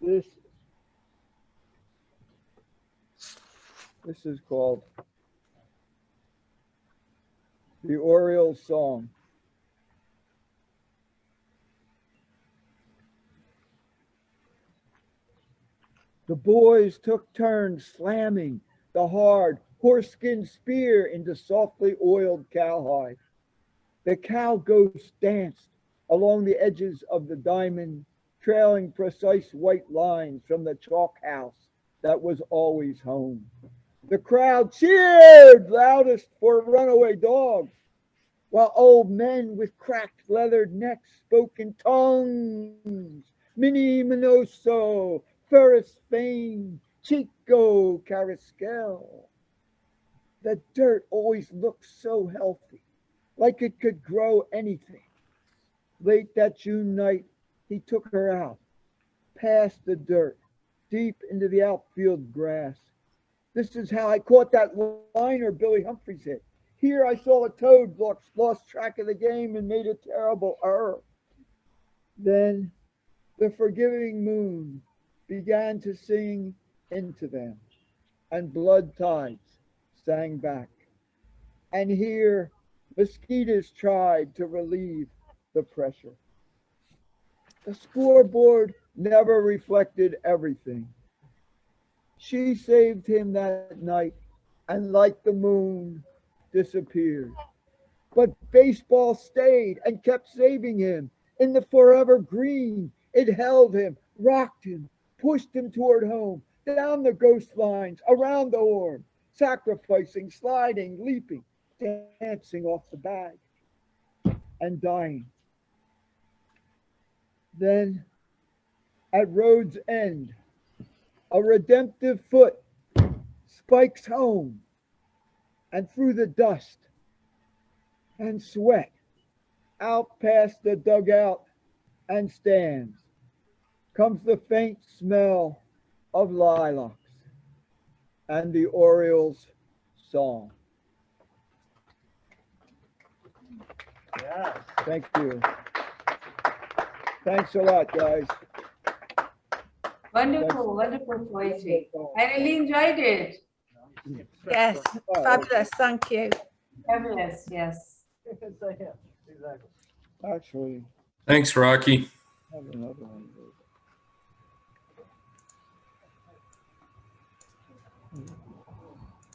[SPEAKER 5] This is called The Orioles Song. The boys took turns slamming the hard horse-skin spear into softly oiled cowhide. The cow ghost danced along the edges of the diamond, trailing precise white lines from the chalk house that was always home. The crowd cheered loudest for runaway dogs, while old men with cracked leathered necks spoke in tongues. Mini Minoso, Ferris Fane, Chico Carrasquel. The dirt always looked so healthy, like it could grow anything. Late that June night, he took her out, past the dirt, deep into the outfield grass. This is how I caught that liner Billy Humphries hit. Here I saw a toad lost track of the game and made a terrible error. Then the forgiving moon began to sing into them, and blood tides sang back. And here mosquitoes tried to relieve the pressure. The scoreboard never reflected everything. She saved him that night and, like the moon, disappeared. But baseball stayed and kept saving him. In the forever green, it held him, rocked him, pushed him toward home, down the ghost lines, around the horn, sacrificing, sliding, leaping, dancing off the bag, and dying. Then, at road's end, a redemptive foot spikes home, and through the dust and sweat, out past the dugout and stands, comes the faint smell of lilacs and the Orioles' song.
[SPEAKER 1] Yes.
[SPEAKER 5] Thank you. Thanks a lot, guys.
[SPEAKER 2] Wonderful, wonderful poetry. I really enjoyed it.
[SPEAKER 3] Yes, fabulous. Thank you.
[SPEAKER 2] Fabulous, yes.
[SPEAKER 1] Exactly.
[SPEAKER 5] Actually,
[SPEAKER 6] Thanks, Rocky.
[SPEAKER 5] I have another one.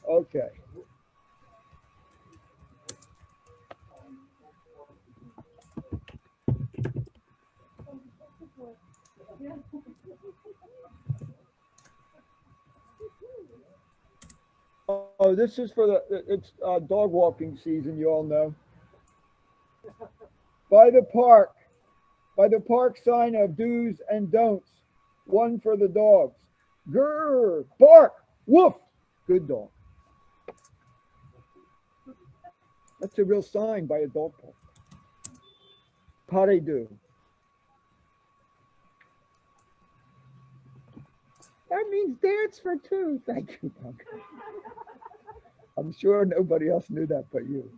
[SPEAKER 5] Okay. Oh, this is for it's dog walking season, you all know. By the park sign of do's and don'ts, one for the dogs. Grrr, bark, woof, good dog. That's a real sign by a dog park. How they do. That means dance for two. Thank you, Punk. I'm sure nobody else knew that but you.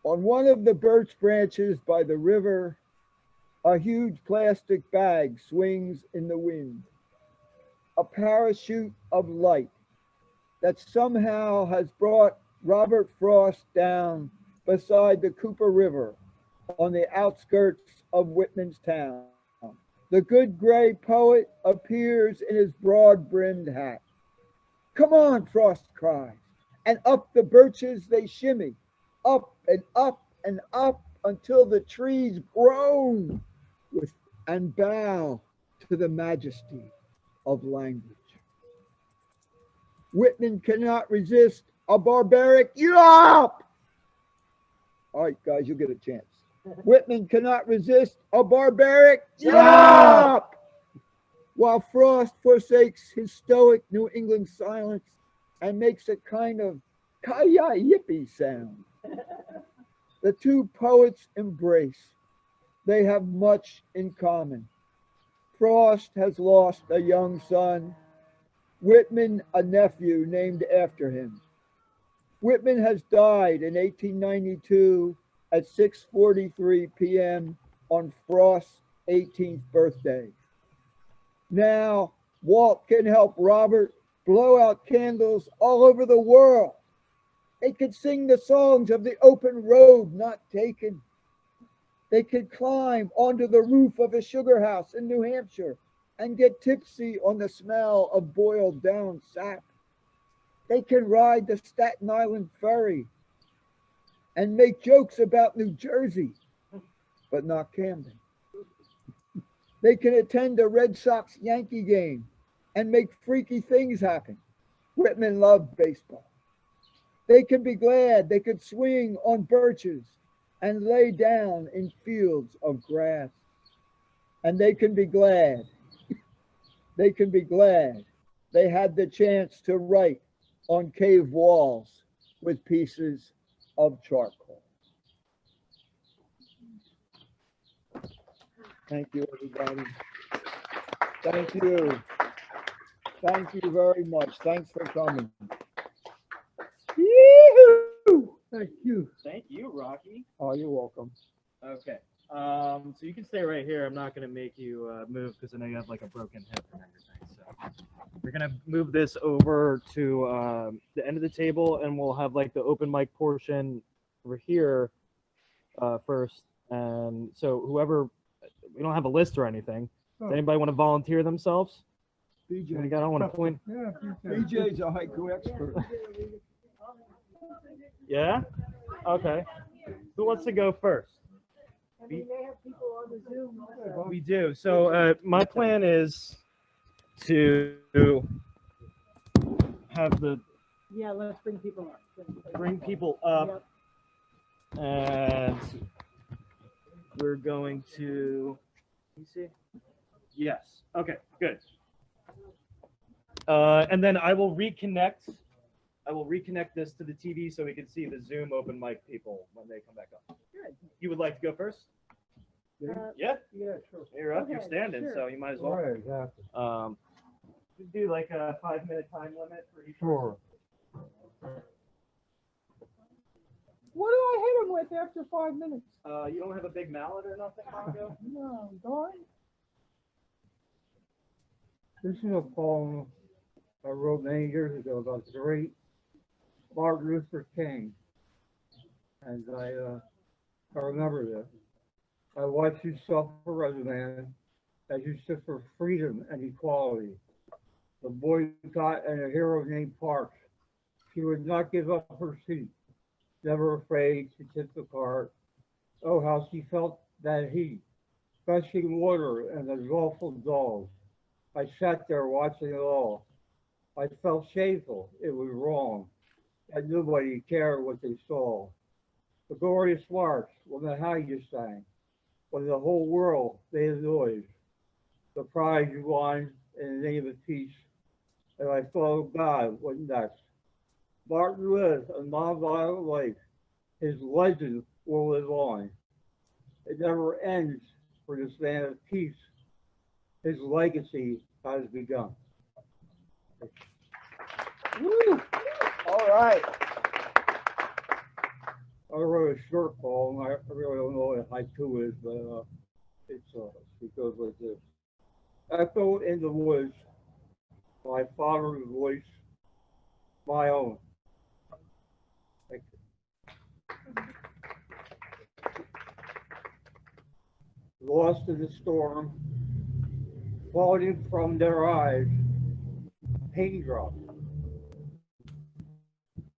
[SPEAKER 5] On one of the birch branches by the river, a huge plastic bag swings in the wind. A parachute of light that somehow has brought Robert Frost down beside the Cooper River on the outskirts of Whitman's town. The good gray poet appears in his broad-brimmed hat. Come on, Frost cries, and up the birches they shimmy, up and up and up until the trees groan with and bow to the majesty of language. Whitman cannot resist a barbaric yelp. All right, guys, you'll get a chance. Whitman cannot resist a barbaric yelp, while Frost forsakes his stoic New England silence and makes a kind of kaya yippee sound. The two poets embrace. They have much in common. Frost has lost a young son, Whitman a nephew named after him. Whitman has died in 1892 at 6:43 p.m. on Frost's 18th birthday. Now, Walt can help Robert blow out candles all over the world. They could sing the songs of the open road not taken. They could climb onto the roof of a sugar house in New Hampshire and get tipsy on the smell of boiled down sap. They can ride the Staten Island ferry and make jokes about New Jersey, but not Camden. They can attend a Red Sox Yankee game and make freaky things happen. Whitman loved baseball. They can be glad they could swing on birches and lay down in fields of grass. And they can be glad they had the chance to write on cave walls with pieces of charcoal. Thank you, everybody. Thank you. Thank you very much. Thanks for coming. Yee-hoo! Thank you.
[SPEAKER 1] Thank you, Rocky.
[SPEAKER 5] Oh, you're welcome.
[SPEAKER 1] Okay. So you can stay right here. I'm not going to make you move because I know you have like a broken hip and everything. So we're going to move this over to the end of the table, and we'll have like the open mic portion over here first. And so whoever, we don't have a list or anything. Does anybody want to volunteer themselves?
[SPEAKER 5] BJ.
[SPEAKER 1] I don't want to point.
[SPEAKER 5] Yeah, BJ's a haiku expert.
[SPEAKER 1] Yeah? Okay. Who wants to go first? We do. So my plan is to have the
[SPEAKER 7] let's bring people up.
[SPEAKER 1] bring people up, and we're going to. Let me see. Yes. Okay. Good. And then I will reconnect. I will reconnect this to the TV so we can see the Zoom open mic people when they come back up.
[SPEAKER 7] Good.
[SPEAKER 1] You would like to go first? Yeah.
[SPEAKER 5] Yeah, sure.
[SPEAKER 1] You're up. You're
[SPEAKER 7] Okay,
[SPEAKER 1] standing,
[SPEAKER 7] sure.
[SPEAKER 1] so you might as well.
[SPEAKER 5] Right, exactly.
[SPEAKER 1] Just do like a 5-minute time limit for each.
[SPEAKER 5] Sure.
[SPEAKER 7] What do I hit him with after 5 minutes?
[SPEAKER 1] You don't have a big mallet or nothing, Mongo?
[SPEAKER 7] No, darn.
[SPEAKER 6] This is a poem I wrote many years ago about the great Martin Luther King. And I remember this. I watched you suffer as a man, as you stood for freedom and equality. The boycott and a hero named Parks. She would not give up her seat, never afraid to tip the cart. Oh, how she felt that heat, gushing water and the awful dolls. I sat there watching it all. I felt shameful. It was wrong. And nobody cared what they saw. The glorious march, when the haiku sang, when the whole world made a noise. The prize you won in the name of peace. And I thought, of God, what next? Martin lived a nonviolent life. His legend will live on. It never ends for this man of peace. His legacy has begun.
[SPEAKER 5] Woo! All right.
[SPEAKER 6] I wrote a short poem. I really don't know what haiku is, but it goes like this. Echo in the woods, my father's voice, my own. Thank you. Lost in the storm, falling from their eyes, pain drops.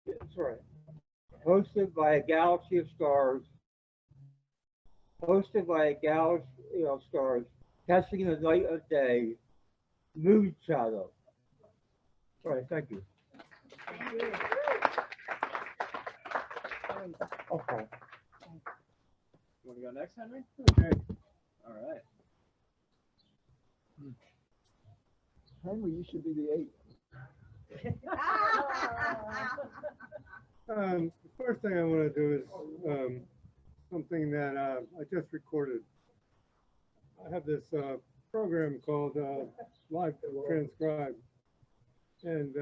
[SPEAKER 6] That's right. Hosted by a galaxy of stars, of stars, catching the night of day, mood shadow. All right, thank you. Okay.
[SPEAKER 1] You want to go next, Henry?
[SPEAKER 6] Okay.
[SPEAKER 1] All right.
[SPEAKER 5] Henry, you should be the 8th.
[SPEAKER 6] The first thing I want to do is something that I just recorded. I have this program called Live Transcribe, and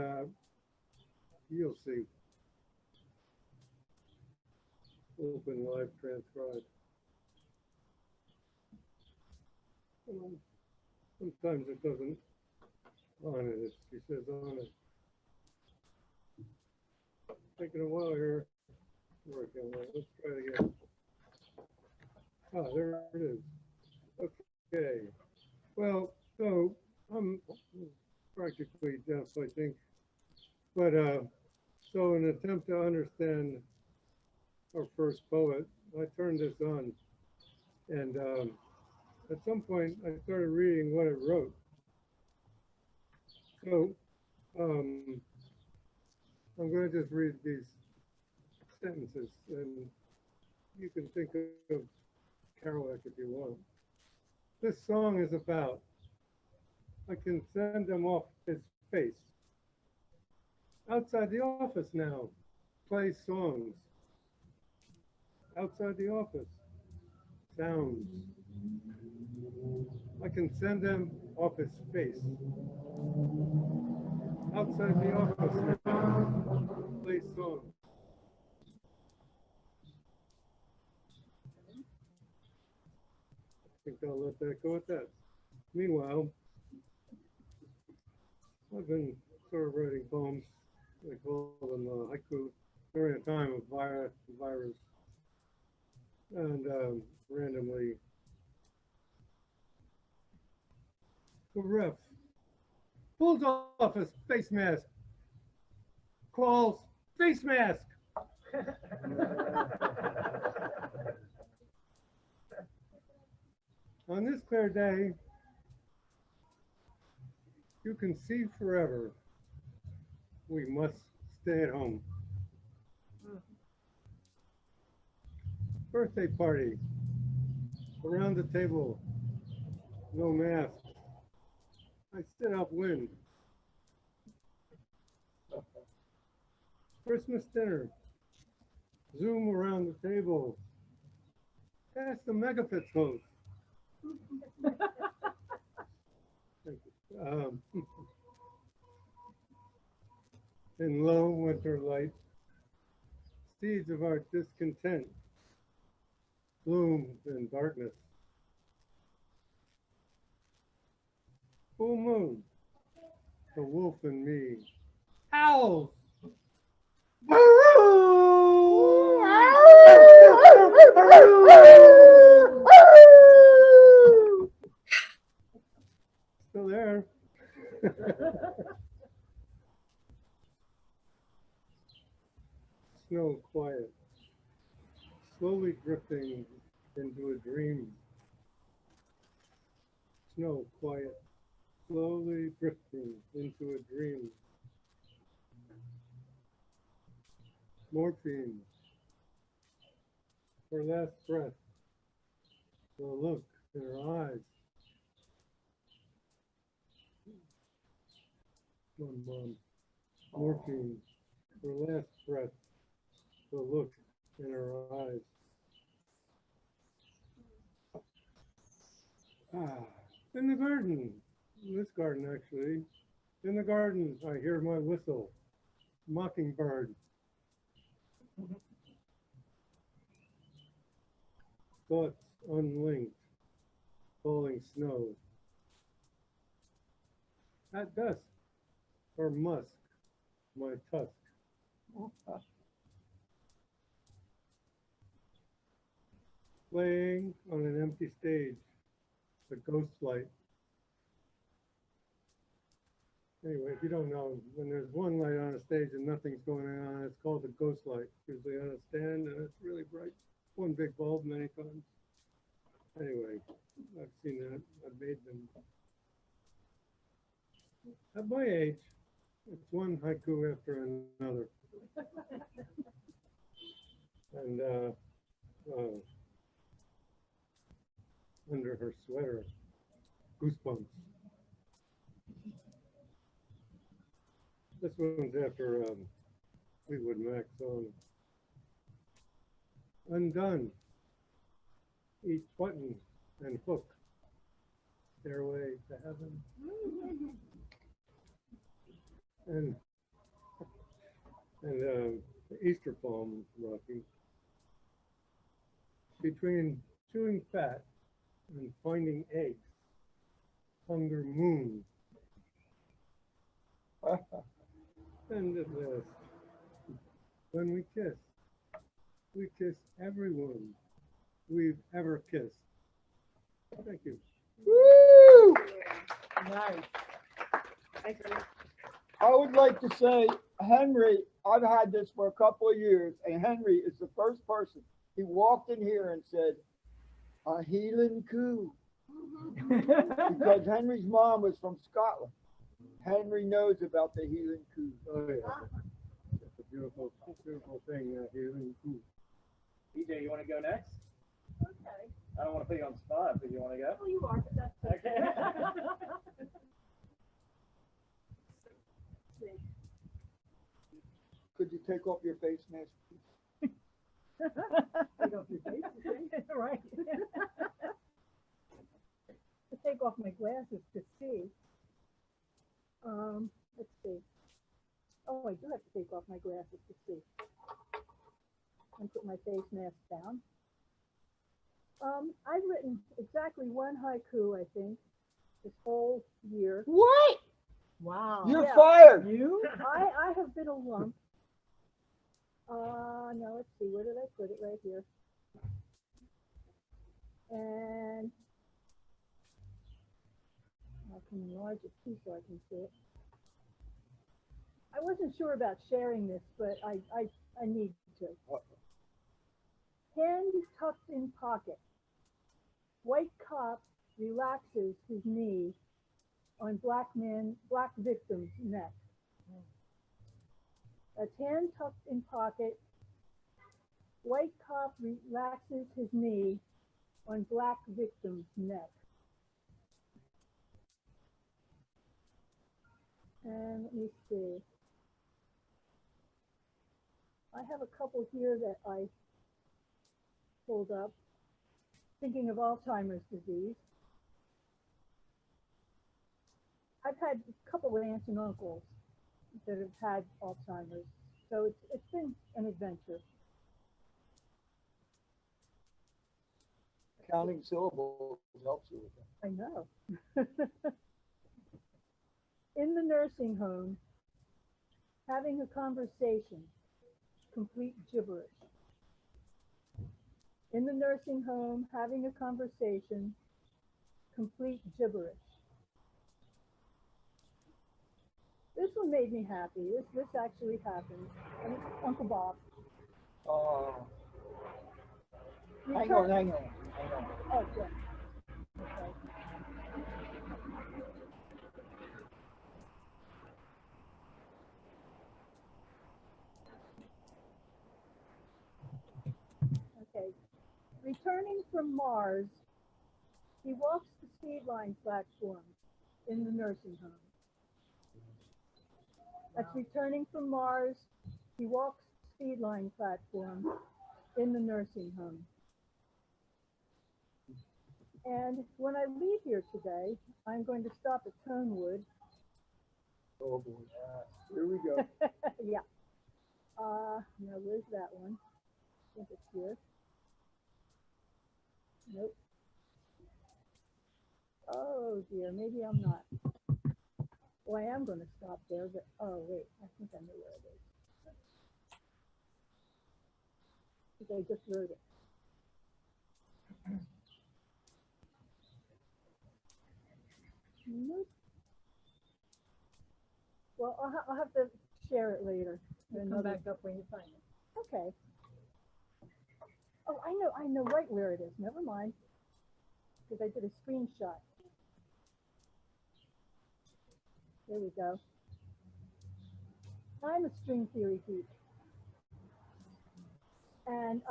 [SPEAKER 6] you'll see. Open Live Transcribe. Sometimes it doesn't on it. It says on it. Taking a while here. Working. Let's try it again. Ah, there it is. Okay. Well, so I'm practically deaf, I think. But so in an attempt to understand our first poet, I turned this on, and at some point I started reading what it wrote. So I'm going to just read these sentences, and you can think of Kerouac if you want. This song is about, I can send them off his face. Outside the office now, play songs. Outside the office, sounds. I can send them off his face. Outside the office now, play songs. I think I'll let that go at that. Meanwhile, I've been sort of writing poems. I call them haiku during a time of virus, and randomly. The ref pulls off his face mask, calls face mask. On this clear day, you can see forever. We must stay at home. Birthday party. Around the table, no mask. I sit upwind. Christmas dinner. Zoom around the table. Pass the megapixels hose. Thank you. In low winter light, seeds of our discontent bloom in darkness. Full moon, the wolf in me howls. Still there. Snow quiet, slowly drifting into a dream. Snow quiet, slowly drifting into a dream. Morphine, her last breath, the look in her eyes. Mom. Morphine, her last breath, the look in her eyes. In the garden, in this garden actually, in the garden I hear my whistle, mockingbird. Thoughts unlinked, falling snow. At dusk, or musk, my tusk. Playing on an empty stage, the ghost light. Anyway, if you don't know, when there's one light on a stage and nothing's going on, it's called a ghost light. Usually on a stand and it's really bright. One big bulb many times. Anyway, I've seen that. I've made them. At my age, it's one haiku after another. And under her sweater, goosebumps. This one's after Fleetwood Mac song. Undone, each button and hook, stairway to heaven. And the Easter poem, Rocky. Between chewing fat and finding eggs, hunger moon. And at last, when we kiss everyone we've ever kissed. Thank you.
[SPEAKER 5] Woo!
[SPEAKER 7] Nice.
[SPEAKER 5] I would like to say, Henry, I've had this for a couple of years, and Henry is the first person. He walked in here and said, a healing coo. Because Henry's mom was from Scotland. Henry knows about the healing coo.
[SPEAKER 6] Oh yeah, it's a beautiful, beautiful thing. Healing coo.
[SPEAKER 1] DJ, you want to go next?
[SPEAKER 7] Okay.
[SPEAKER 1] I don't want to put you on the spot, but you want to go?
[SPEAKER 7] Oh, you are. That's
[SPEAKER 1] Okay.
[SPEAKER 5] Could you take off your face mask?
[SPEAKER 7] Take off your face, you say? Right. To take off my glasses to see. Let's see. Oh, I do have to take off my glasses to see. And put my face mask down. I've written exactly one haiku, I think, this whole year.
[SPEAKER 5] What?
[SPEAKER 7] Wow.
[SPEAKER 5] You're
[SPEAKER 7] Yeah.
[SPEAKER 5] fired.
[SPEAKER 7] You? I have been a lump. No, let's see, where did I put it? Right here. And I can enlarge it too so I can see it. I wasn't sure about sharing this, but I need to. Hand tucked in pocket. White cop relaxes his knee on black victim's neck. That's hand tucked in pocket. White cop relaxes his knee on black victim's neck. And let me see. I have a couple here that I pulled up, thinking of Alzheimer's disease. I've had a couple of aunts and uncles that have had Alzheimer's, so it's been an adventure.
[SPEAKER 5] Counting syllables helps you with that.
[SPEAKER 7] I know. In the nursing home, having a conversation, complete gibberish. In the nursing home, having a conversation, complete gibberish. This one made me happy. This actually happened. And Uncle Bob.
[SPEAKER 5] Hang on.
[SPEAKER 7] Oh, yeah. Okay. Okay. Returning from Mars, he walks the speed line platform in the nursing home. That's returning from Mars, he walks the speed line platform in the nursing home. And when I leave here today, I'm going to stop at Tonewood.
[SPEAKER 5] Oh boy. Here we go.
[SPEAKER 7] Yeah. Now where's that one? I think it's here. Nope. Oh dear, maybe I'm not. Well, I am going to stop there, but oh wait, I think I know where it is. Because I just wrote it. Nope. Well, I'll have to share it later. Come back up when you find it. Okay. Oh, I know right where it is. Never mind. Because I did a screenshot. There we go. I'm a string theory geek. And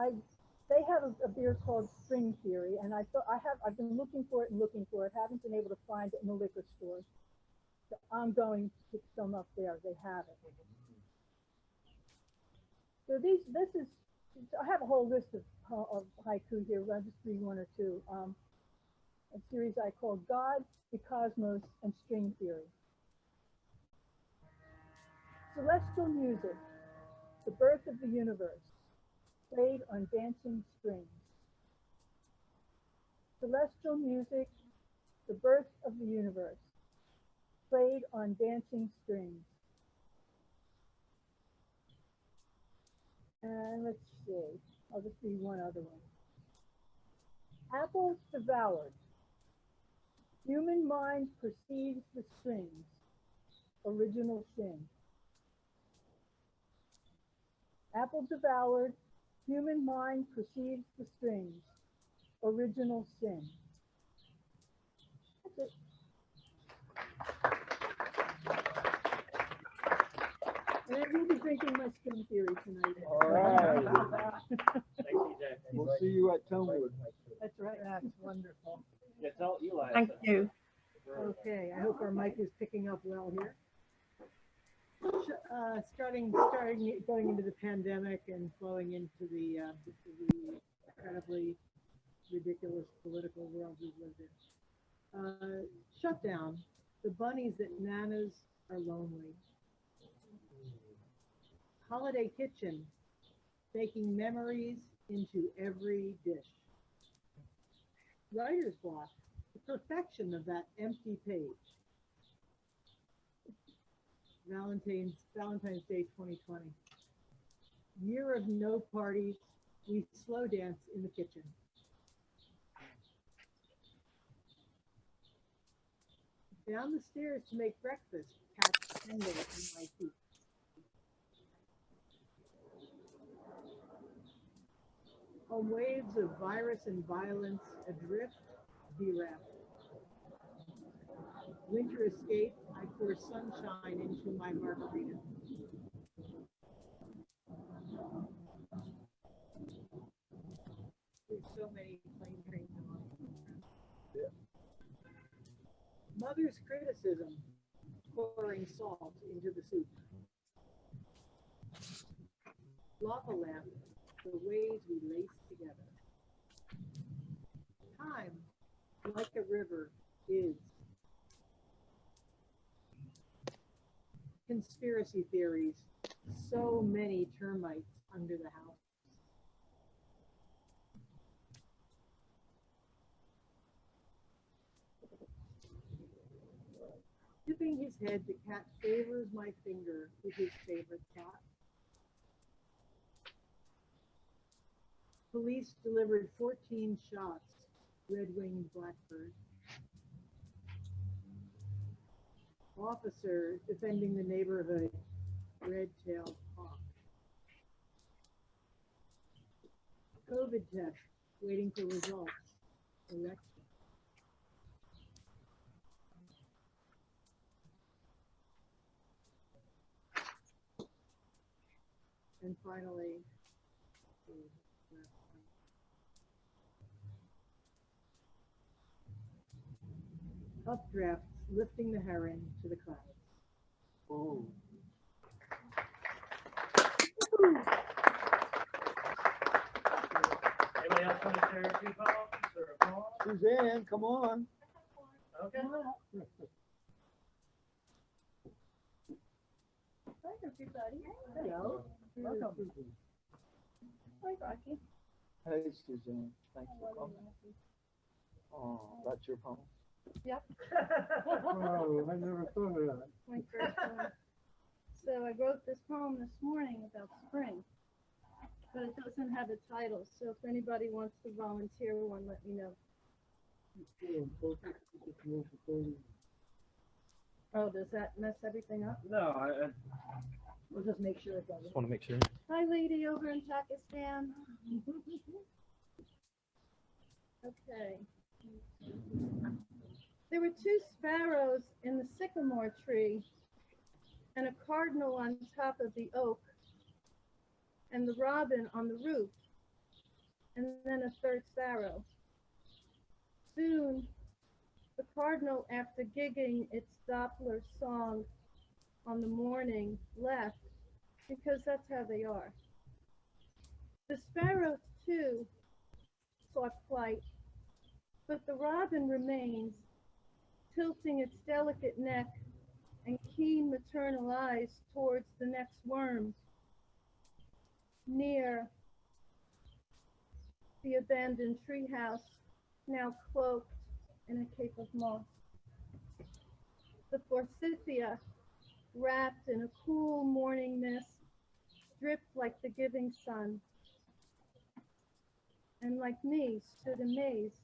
[SPEAKER 7] they have a beer called String Theory, and I've been looking for it, haven't been able to find it in the liquor store. So I'm going to pick some up there. They have it. So I have a whole list of haiku here. I'll just read one or two. A series I call God, the Cosmos, and String Theory. Celestial music, the birth of the universe, played on dancing strings. Celestial music, the birth of the universe, played on dancing strings. And let's see, I'll just read one other one. Apples devoured. Human mind perceives the strings. Original sin. Apple devoured. Human mind perceives the strings. Original sin. That's it. And I will be drinking my string theory tonight.
[SPEAKER 5] All right.
[SPEAKER 1] Thanks, EJ.
[SPEAKER 5] We'll see you at Tonewood.
[SPEAKER 7] That's right. That's wonderful.
[SPEAKER 1] Yeah, tell Eli.
[SPEAKER 3] Thank you.
[SPEAKER 7] Okay, I hope our mic is picking up well here. Going into the pandemic and flowing into the incredibly ridiculous political world we've lived in. Shutdown. The bunnies at Nana's are lonely. Holiday kitchen, baking memories into every dish. Writer's block, the perfection of that empty page. Valentine's Day 2020. Year of no parties, we slow dance in the kitchen. Down the stairs to make breakfast, catch tangle in my feet. On waves of virus and violence, adrift, bereft. Winter escape, I pour sunshine into my margarita. There's so many plane trains in life.
[SPEAKER 5] Yeah.
[SPEAKER 7] Mother's criticism, pouring salt into the soup. Lava lamp, the ways we lace together. Time, like a river, is. Conspiracy theories, so many termites under the house. Tipping his head, the cat favors my finger with his favorite cat. Police delivered 14 shots, red-winged blackbird. Officer defending the neighborhood, red-tailed hawk. COVID test, waiting for results, election. And finally, updrafts lifting the heron to the clouds.
[SPEAKER 6] Oh.
[SPEAKER 1] Anybody else want to share a few poems or a poem?
[SPEAKER 5] Suzanne, come on.
[SPEAKER 1] Okay.
[SPEAKER 8] Hi, everybody.
[SPEAKER 7] Hello.
[SPEAKER 1] Welcome.
[SPEAKER 8] Hi, Rocky.
[SPEAKER 5] Hey, Suzanne, thanks for coming. Oh, that's your poem?
[SPEAKER 8] Yep,
[SPEAKER 6] Oh, I never thought of that.
[SPEAKER 8] my first one. So I wrote this poem this morning about spring, but it doesn't have a title. So if anybody wants to volunteer one, let me know. Oh, does that mess everything up?
[SPEAKER 1] No,
[SPEAKER 7] We'll just make sure it doesn't.
[SPEAKER 1] want to make sure.
[SPEAKER 8] Hi, lady over in Pakistan. Okay. There were two sparrows in the sycamore tree, and a cardinal on top of the oak, and the robin on the roof, and then a third sparrow. Soon, the cardinal, after gigging its Doppler song on the morning, left, because that's how they are. The sparrows, too, sought flight, but the robin remains, tilting its delicate neck and keen maternal eyes towards the next worm, near the abandoned treehouse, now cloaked in a cape of moss. The forsythia, wrapped in a cool morning mist, dripped like the giving sun, and like me stood amazed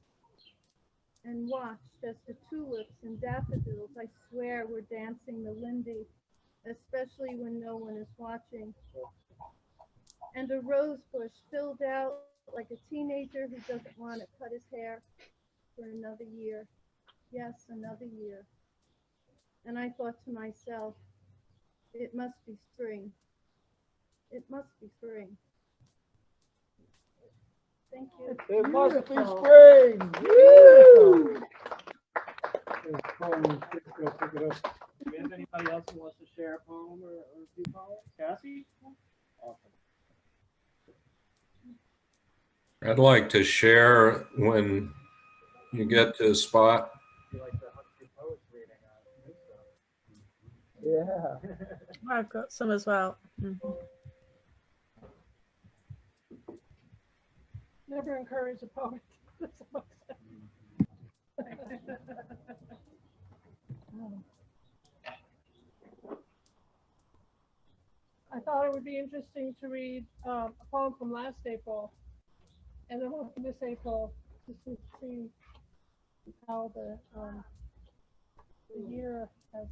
[SPEAKER 8] and watched as the tulips and daffodils, I swear, were dancing the Lindy, especially when no one is watching. And a rose bush filled out like a teenager who doesn't want to cut his hair for another year. Yes, another year. And I thought to myself, it must be spring. It must be spring. Thank you.
[SPEAKER 5] It must be spring. Woo!
[SPEAKER 1] Do we have anybody else who wants to share a poem or a few poems? Cassie? Awesome.
[SPEAKER 9] I'd like to share when you get to a spot.
[SPEAKER 1] You like the 100 poets reading
[SPEAKER 5] Yeah.
[SPEAKER 3] I've got some as well. Mhm.
[SPEAKER 7] Never encourage a poet. I thought it would be interesting to read a poem from last April and then one from this April, just to see how the year has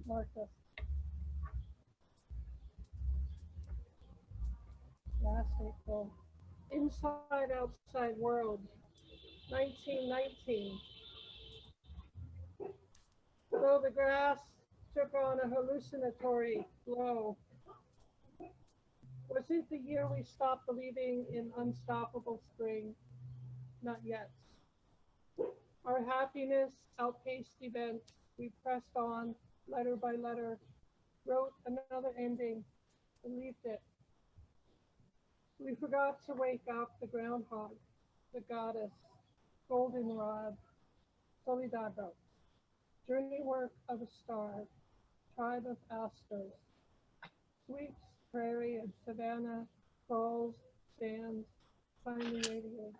[SPEAKER 7] marked us. Last April, Inside Outside World, 1919. Though the grass took on a hallucinatory glow, was it the year we stopped believing in unstoppable spring? Not yet. Our happiness outpaced events. We pressed on, letter by letter, wrote another ending, believed it. We forgot to wake up the groundhog, the goddess, goldenrod, Soledado, journey work of a star, tribe of asters, sweeps, prairie and savannah, crawls, stands, finally radiates.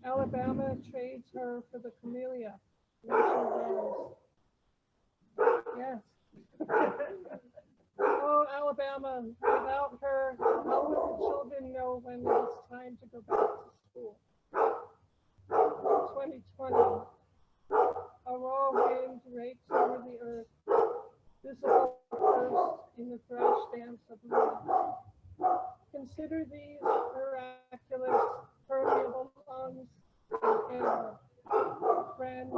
[SPEAKER 7] Alabama trades her for the camellia, winter rose,
[SPEAKER 8] Yes. Oh, Alabama, without her, how will the children know when it's time to go back to school? 2020, a raw wind rakes over the earth, visible first in the thrash dance of life. Consider these miraculous, permeable lungs, and friend,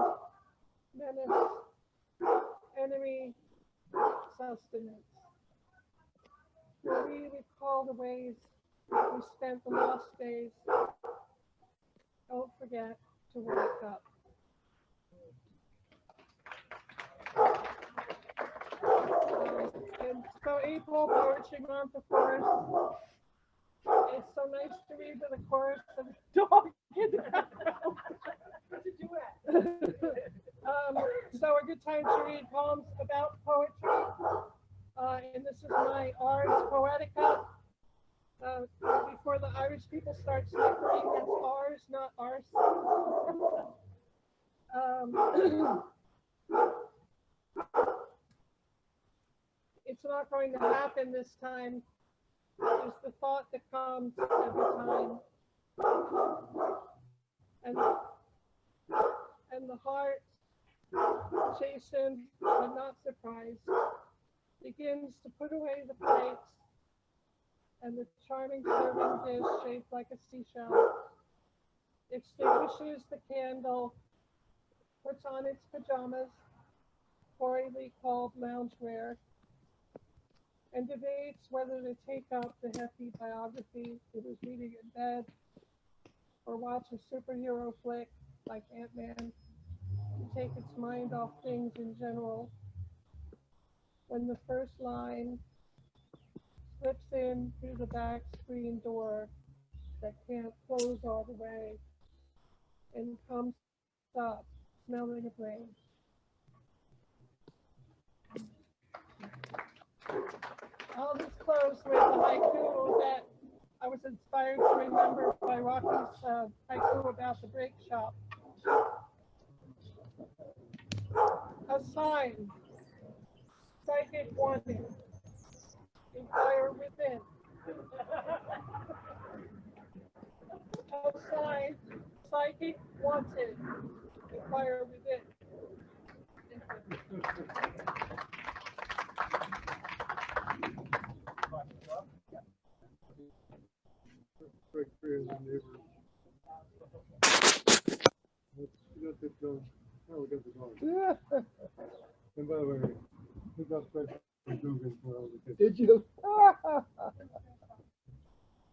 [SPEAKER 8] menace, enemy, sustenance. Will we recall the ways we spent the lost days? Don't forget to wake up. And so April Poetry Month, of course. It's so nice to read the chorus of the dog in the background. So a good time to read poems about poetry. And this is my Ars Poetica. Before the Irish people start snickering, that's ours, not ours. It's not going to happen this time. It's the thought that comes every time. And the heart, chastened but not surprised, begins to put away the plates and the charming serving dish shaped like a seashell, extinguishes the candle, puts on its pajamas, coyly called loungewear, and debates whether to take up the hefty biography it was reading in bed or watch a superhero flick like Ant-Man to take its mind off things in general. When the first line slips in through the back screen door that can't close all the way and comes up smelling of rain. I'll just close with a haiku that I was inspired to remember by Rocky's haiku about the brake shop. A sign, psychic wanting, inquire within. A sign, psychic wanted, inquire within.
[SPEAKER 6] Yeah. And by the way, we got special Dugan for all the kids.
[SPEAKER 5] Did you?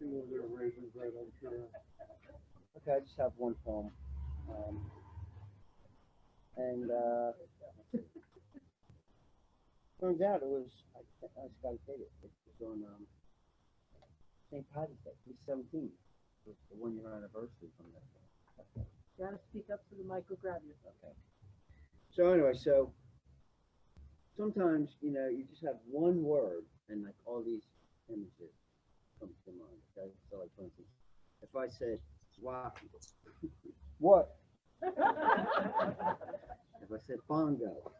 [SPEAKER 6] You know, they're raisins, right, I'm sure.
[SPEAKER 10] Okay, I just have one poem. Turns out it was, I just gotta say it, it was on St. Patty's Day, 2017. It was the 1-year anniversary from that. Okay.
[SPEAKER 7] Gotta speak up to the mic or grab you.
[SPEAKER 10] Okay. So anyway, so sometimes, you know, you just have one word and like all these images come to mind, okay? So like for instance, if I said wacky,
[SPEAKER 5] What?
[SPEAKER 10] if I said bongo,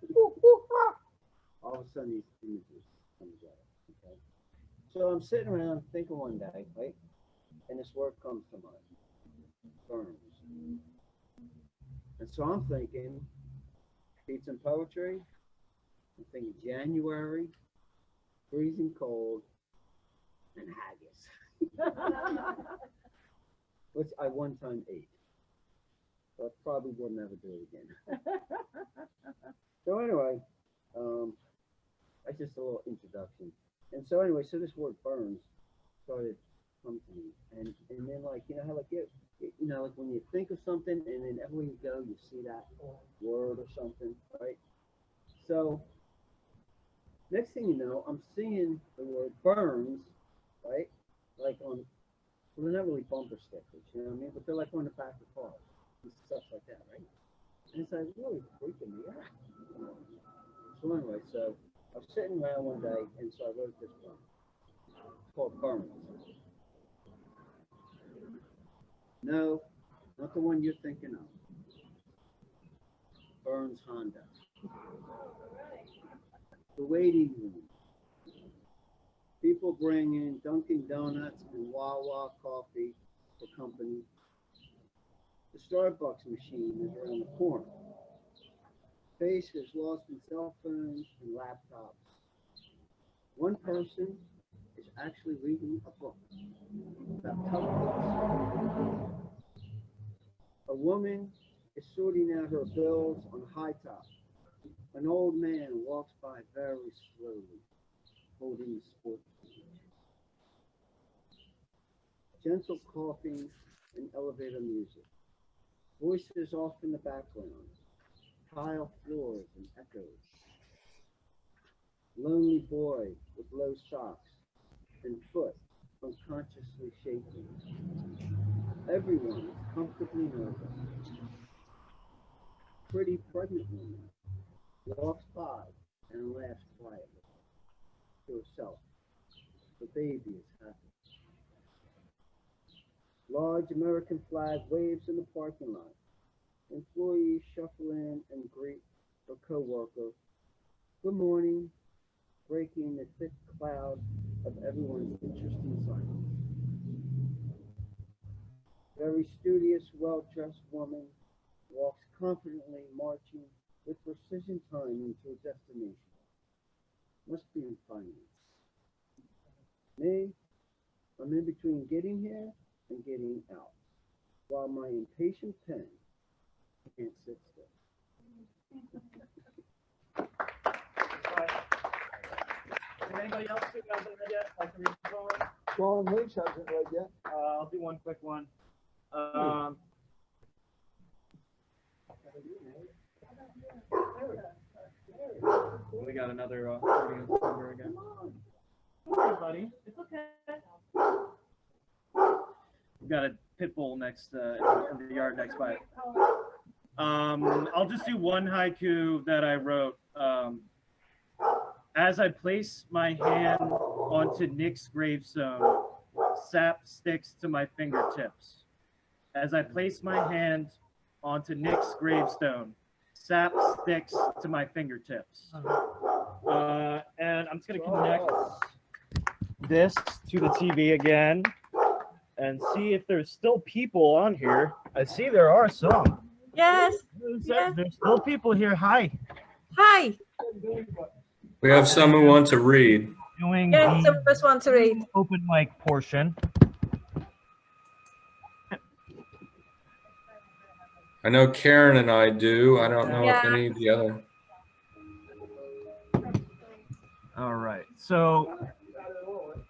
[SPEAKER 10] all of a sudden these images come together, okay? So I'm sitting around thinking one day, right? And this word comes to mind, burns. And so I'm thinking, read some poetry. I'm thinking January, freezing cold, and haggis. Which I one time ate. But probably will never do it again. So anyway, that's just a little introduction. And so anyway, so this word burns started coming to me. And then like, you know how like you know, like when you think of something and then everywhere you go, you see that word or something, right? So next thing you know, I'm seeing the word burns, right? Like on, well, they're not really bumper stickers, you know what I mean? But they're like on the back of cars and stuff like that, right? And it's like really freaking me out. So anyway, so I was sitting around one day and so I wrote this poem. It's called Burns. No, not the one you're thinking of. Burns Honda. The waiting room. People bring in Dunkin' Donuts and Wawa coffee for company. The Starbucks machine is around the corner. Face is lost in cell phones and laptops. One person is actually reading a book about television. A woman is sorting out her bills on high top. An old man walks by very slowly, holding the sport page. Gentle coughing and elevator music. Voices off in the background. Tile floors and echoes. Lonely boy with low socks and foot unconsciously shaking. Everyone is comfortably nervous. Pretty pregnant woman walks by and laughs quietly to herself. The baby is happy. Large American flag waves in the parking lot. Employees shuffle in and greet a coworker. Good morning, breaking the thick cloud of everyone's interest in silence. Very studious, well-dressed woman walks confidently, marching with precision time into a destination. Must be in finance. Me, I'm in between getting here and getting out, while my impatient pen can't sit still.
[SPEAKER 1] Anybody else who hasn't read yet? Like to read the poem?
[SPEAKER 5] Ron Lynch hasn't read yet.
[SPEAKER 1] I'll do one quick one. We got another audience member again. Hey, buddy. It's okay. We've got a pit bull next in the yard next by it. I'll just do one haiku that I wrote. As I place my hand onto Nick's gravestone, sap sticks to my fingertips. As I place my hand onto Nick's gravestone, sap sticks to my fingertips. And I'm just gonna connect this to the TV again and see if there's still people on here. I see there are some.
[SPEAKER 3] Yes.
[SPEAKER 1] There's still people here. Hi.
[SPEAKER 3] Hi.
[SPEAKER 9] We have some who want to read.
[SPEAKER 1] Doing
[SPEAKER 3] Yes, some of
[SPEAKER 1] the
[SPEAKER 3] us want to read.
[SPEAKER 1] open mic portion.
[SPEAKER 9] I know Karen and I do. I don't know if
[SPEAKER 3] Yeah.
[SPEAKER 9] any of the other.
[SPEAKER 1] All right. So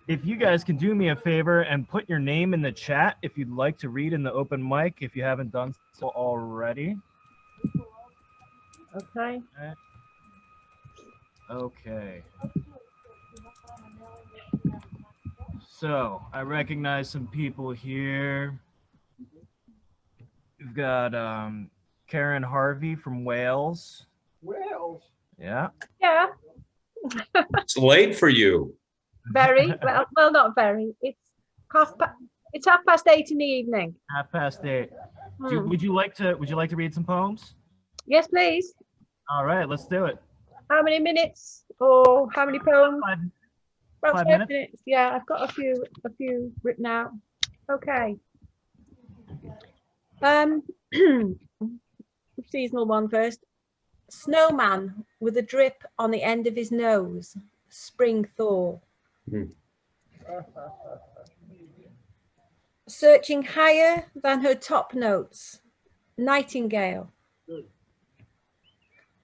[SPEAKER 1] if you guys can do me a favor and put your name in the chat if you'd like to read in the open mic, if you haven't done so already.
[SPEAKER 3] Okay.
[SPEAKER 1] Okay. So I recognize some people here. We've got Karen Harvey from Wales.
[SPEAKER 5] Wales.
[SPEAKER 1] Yeah.
[SPEAKER 3] Yeah.
[SPEAKER 9] It's late for you.
[SPEAKER 3] Very well, not very. It's 8:30 in the evening.
[SPEAKER 1] 8:30.
[SPEAKER 3] Hmm.
[SPEAKER 1] Would you like to read some poems?
[SPEAKER 3] Yes, please.
[SPEAKER 1] All right, let's do it.
[SPEAKER 3] How many minutes or how many poems? About
[SPEAKER 1] 5
[SPEAKER 3] 5
[SPEAKER 1] minutes.
[SPEAKER 3] Yeah, I've got a few written out. Okay. Seasonal one first. Snowman with a drip on the end of his nose. Spring thaw. Searching higher than her top notes. Nightingale.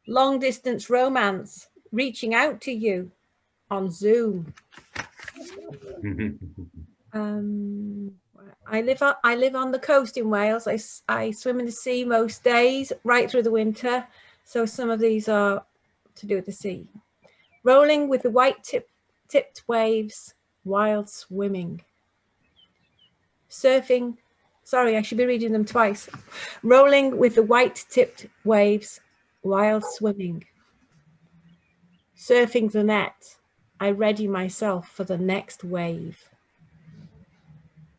[SPEAKER 3] Long distance romance. Reaching out to you on Zoom. I live on the coast in Wales. I swim in the sea most days, right through the winter. So some of these are to do with the sea. Rolling with the white tipped waves, wild swimming. Surfing, sorry, I should be reading them twice. Rolling with the white tipped waves, wild swimming. Surfing the net, I ready myself for the next wave.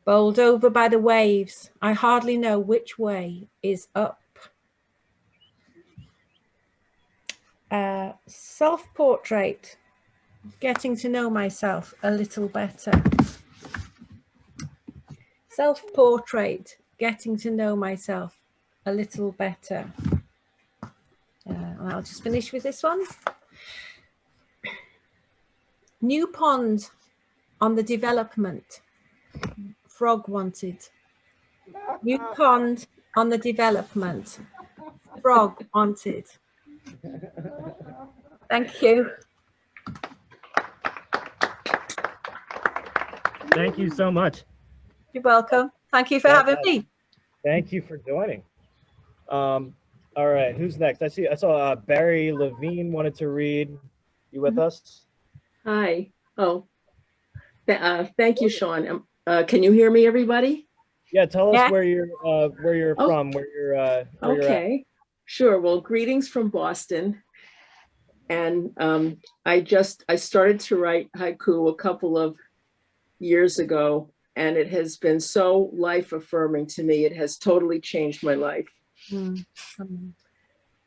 [SPEAKER 3] Bowled over by the waves, I hardly know which way is up. Self-portrait, getting to know myself a little better. Self-portrait, getting to know myself a little better. And I'll just finish with this one. New pond on the development. Frog wanted. New pond on the development. Frog wanted. Thank you.
[SPEAKER 1] Thank you so much.
[SPEAKER 3] You're welcome. Thank you for having me.
[SPEAKER 1] Thank you for joining. All right, who's next? I saw Barry Levine wanted to read. You with us?
[SPEAKER 11] Hi. Oh, thank you, Sean. Can you hear me, everybody?
[SPEAKER 1] Yeah, tell us
[SPEAKER 3] Yeah.
[SPEAKER 1] where you're from, where you're at.
[SPEAKER 11] Okay, sure. Well, greetings from Boston. And I started to write haiku a couple of years ago, and it has been so life affirming to me. It has totally changed my life.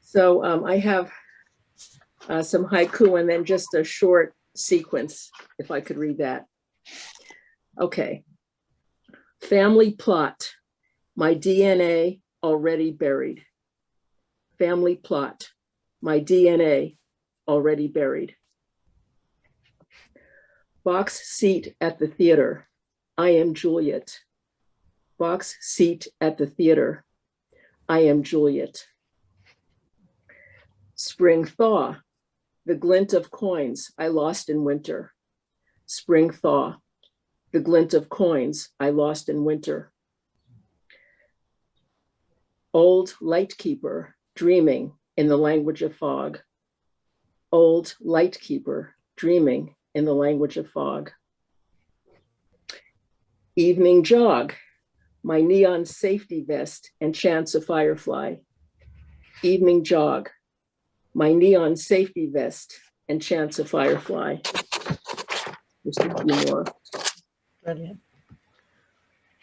[SPEAKER 11] So I have some haiku and then just a short sequence, if I could read that. Okay. Family plot, my DNA already buried. Family plot, my DNA already buried. Box seat at the theater, I am Juliet. Box seat at the theater, I am Juliet. Spring thaw, the glint of coins I lost in winter. Spring thaw, the glint of coins I lost in winter. Old lightkeeper dreaming in the language of fog. Old lightkeeper dreaming in the language of fog. Evening jog, my neon safety vest enchants a firefly. Evening jog, my neon safety vest enchants a firefly. Just a few more.
[SPEAKER 3] Brilliant.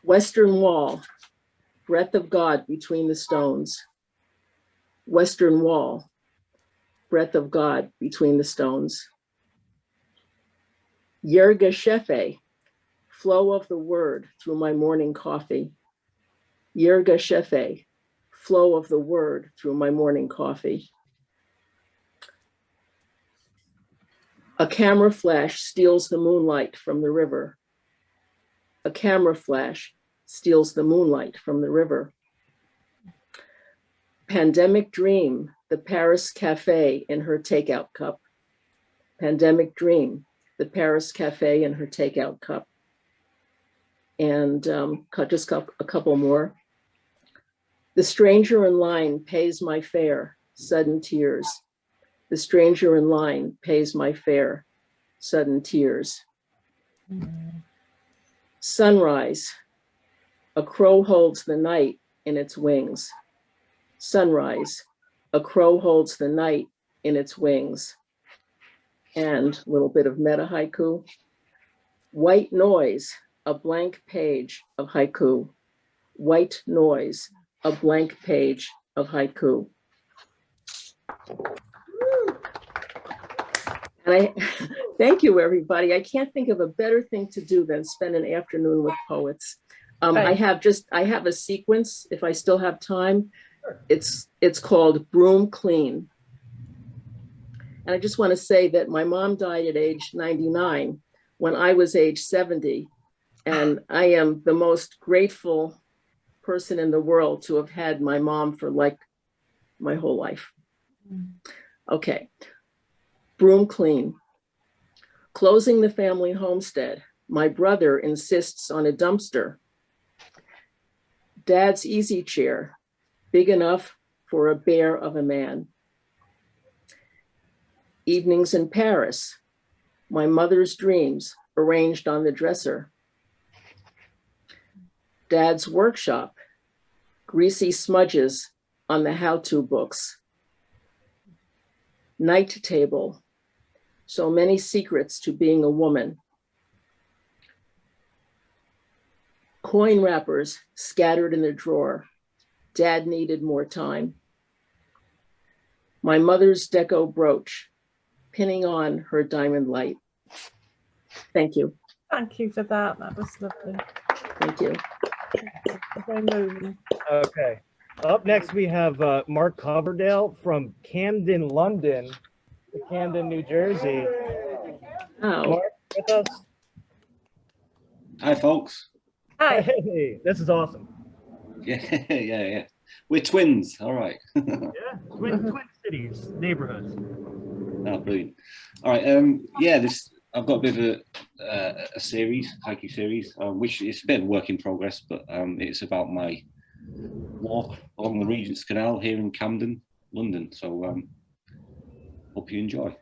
[SPEAKER 11] Western wall, breath of God between the stones. Western wall, breath of God between the stones. Yerga shefe, flow of the word through my morning coffee. Yerga shefe, flow of the word through my morning coffee. A camera flash steals the moonlight from the river. A camera flash steals the moonlight from the river. Pandemic dream, the Paris cafe in her takeout cup. Pandemic dream, the Paris cafe in her takeout cup. And just a couple more. The stranger in line pays my fare, sudden tears. The stranger in line pays my fare, sudden tears. Sunrise, a crow holds the night in its wings. Sunrise, a crow holds the night in its wings. And a little bit of meta haiku. White noise, a blank page of haiku. White noise, a blank page of haiku. And I thank you, everybody. I can't think of a better thing to do than spend an afternoon with poets. I have a sequence, if I still have time. It's called Broom Clean. And I just want to say that my mom died at age 99 when I was age 70. And I am the most grateful person in the world to have had my mom for like my whole life. Okay. Broom Clean. Closing the family homestead. My brother insists on a dumpster. Dad's easy chair, big enough for a bear of a man. Evenings in Paris. My mother's dreams arranged on the dresser. Dad's workshop. Greasy smudges on the how-to books. Night table. So many secrets to being a woman. Coin wrappers scattered in the drawer. Dad needed more time. my mother's deco brooch, pinning on her diamond light. Thank you.
[SPEAKER 3] Thank you for that. That was lovely.
[SPEAKER 11] Thank you.
[SPEAKER 3] Very moving.
[SPEAKER 1] Okay. Up next, we have Mark Coverdale from Camden, London, to Camden, New Jersey.
[SPEAKER 11] Oh.
[SPEAKER 1] Mark, with us?
[SPEAKER 12] Hi, folks.
[SPEAKER 3] Hi.
[SPEAKER 1] Hey, this is awesome.
[SPEAKER 12] Yeah. We're twins. All right.
[SPEAKER 1] Yeah, twin cities, neighborhoods.
[SPEAKER 12] Oh, brilliant. All right. Yeah, I've got a bit of a series, haiku series, which is a bit of work in progress, but it's about my walk along the Regent's Canal here in Camden, London. So hope you enjoy.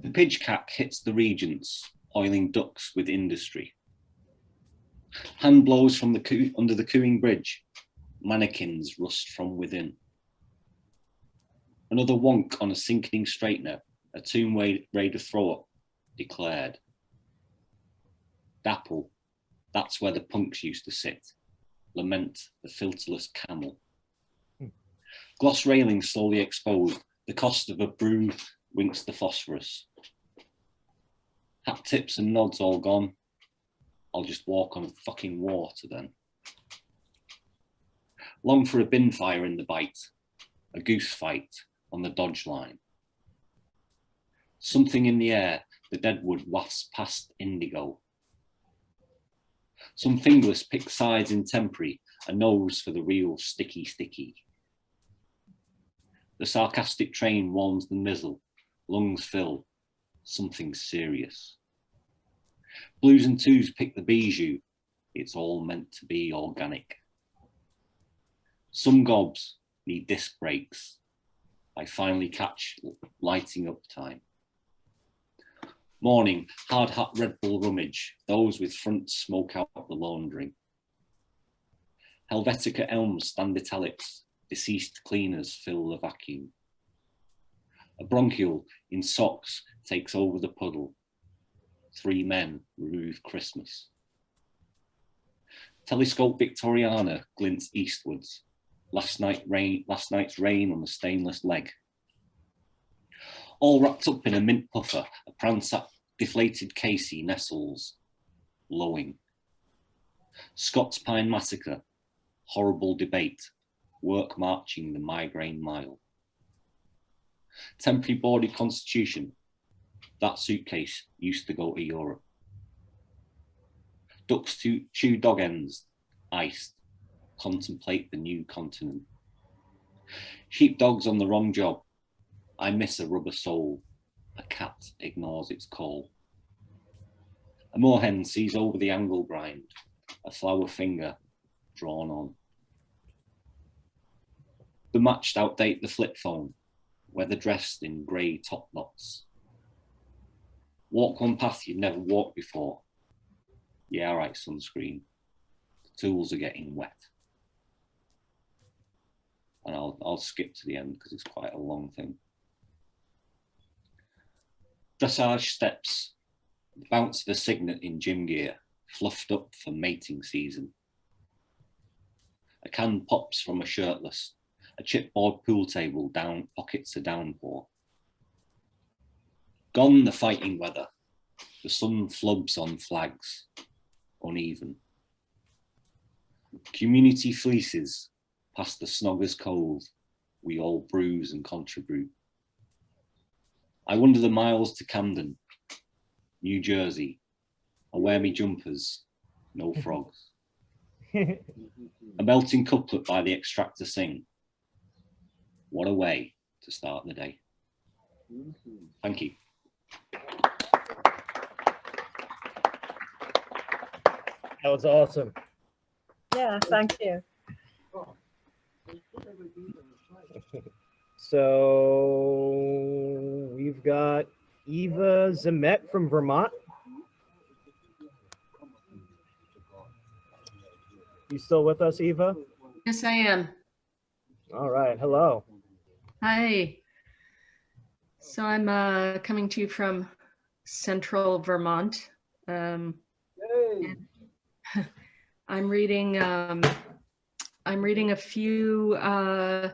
[SPEAKER 12] The pidgecack hits the Regents, oiling ducks with industry. Hand blows from under the cooing bridge. Mannequins rust from within. Another wonk on a sinking straightener, a Tomb Raider thrower declared. Dapple, that's where the punks used to sit. Lament the filterless camel. Gloss railing slowly exposed. The cost of a brew winks the phosphorus. Hat tips and nods all gone. I'll just walk on fucking water then. Long for a bin fire in the bite. A goose fight on the dodge line. Something in the air, the deadwood wafts past indigo. Some fingerless pick sides in temporary, a nose for the real sticky. The sarcastic train warms the mizzle, lungs fill, something serious. Blues and twos pick the bijou, it's all meant to be organic. Some gobs need disc brakes. I finally catch lighting up time. Morning, hard hat Red Bull rummage, those with fronts smoke out the laundering. Helvetica elms stand italics, deceased cleaners fill the vacuum. A bronchial in socks takes over the puddle. 3 men remove Christmas. Telescope Victoriana glints eastwards. Last night's rain on the stainless leg. All wrapped up in a mint puffer, a pransack deflated Casey nestles, lowing. Scott's Pine Massacre, horrible debate, work marching the migraine mile. Temporary boarded constitution, that suitcase used to go to Europe. Ducks to chew dog ends, iced, contemplate the new continent. Sheepdogs on the wrong job, I miss a rubber sole, a cat ignores its call. A moorhen sees over the angle grind, a flower finger drawn on. The matched outdate the flip phone, weather dressed in grey top knots. Walk one path you've never walked before. Yeah, all right, sunscreen. The tools are getting wet. And I'll skip to the end because it's quite a long thing. Dressage steps, the bounce of a signet in gym gear, fluffed up for mating season. A can pops from a shirtless, a chipboard pool table down pockets a downpour. Gone the fighting weather, the sun flubs on flags, uneven. Community fleeces, past the snoggers cold, we all bruise and contribute. I wonder the miles to Camden, New Jersey, I wear me jumpers, no frogs. A melting couplet by the Extractor sing. What a way to start the day. Thank you.
[SPEAKER 1] That was awesome.
[SPEAKER 3] Yeah, thank you.
[SPEAKER 1] So we've got Eva Zemet from Vermont. You still with us, Eva?
[SPEAKER 4] Yes, I am.
[SPEAKER 1] All right. Hello.
[SPEAKER 4] Hi. So I'm coming to you from central Vermont. I'm reading I'm reading a few, a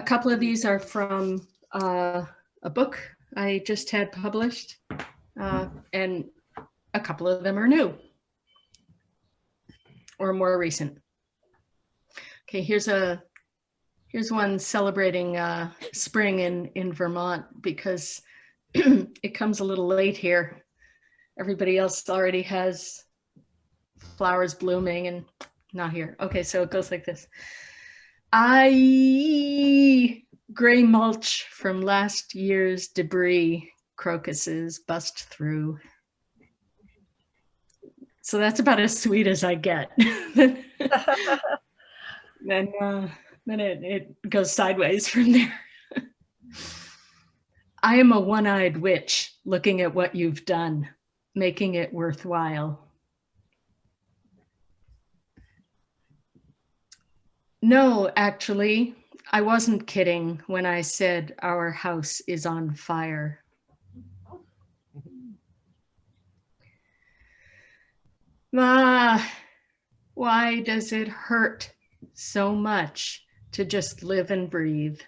[SPEAKER 4] couple of these are from a book I just had published, and a couple of them are new or more recent. Okay, here's one celebrating spring in Vermont, because it comes a little late here. Everybody else already has flowers blooming and not here. Okay, so it goes like this. Gray mulch from last year's debris, crocuses bust through. So that's about as sweet as I get. Then it goes sideways from there. I am a one-eyed witch looking at what you've done, making it worthwhile. No, actually, I wasn't kidding when I said our house is on fire. Why does it hurt so much to just live and breathe?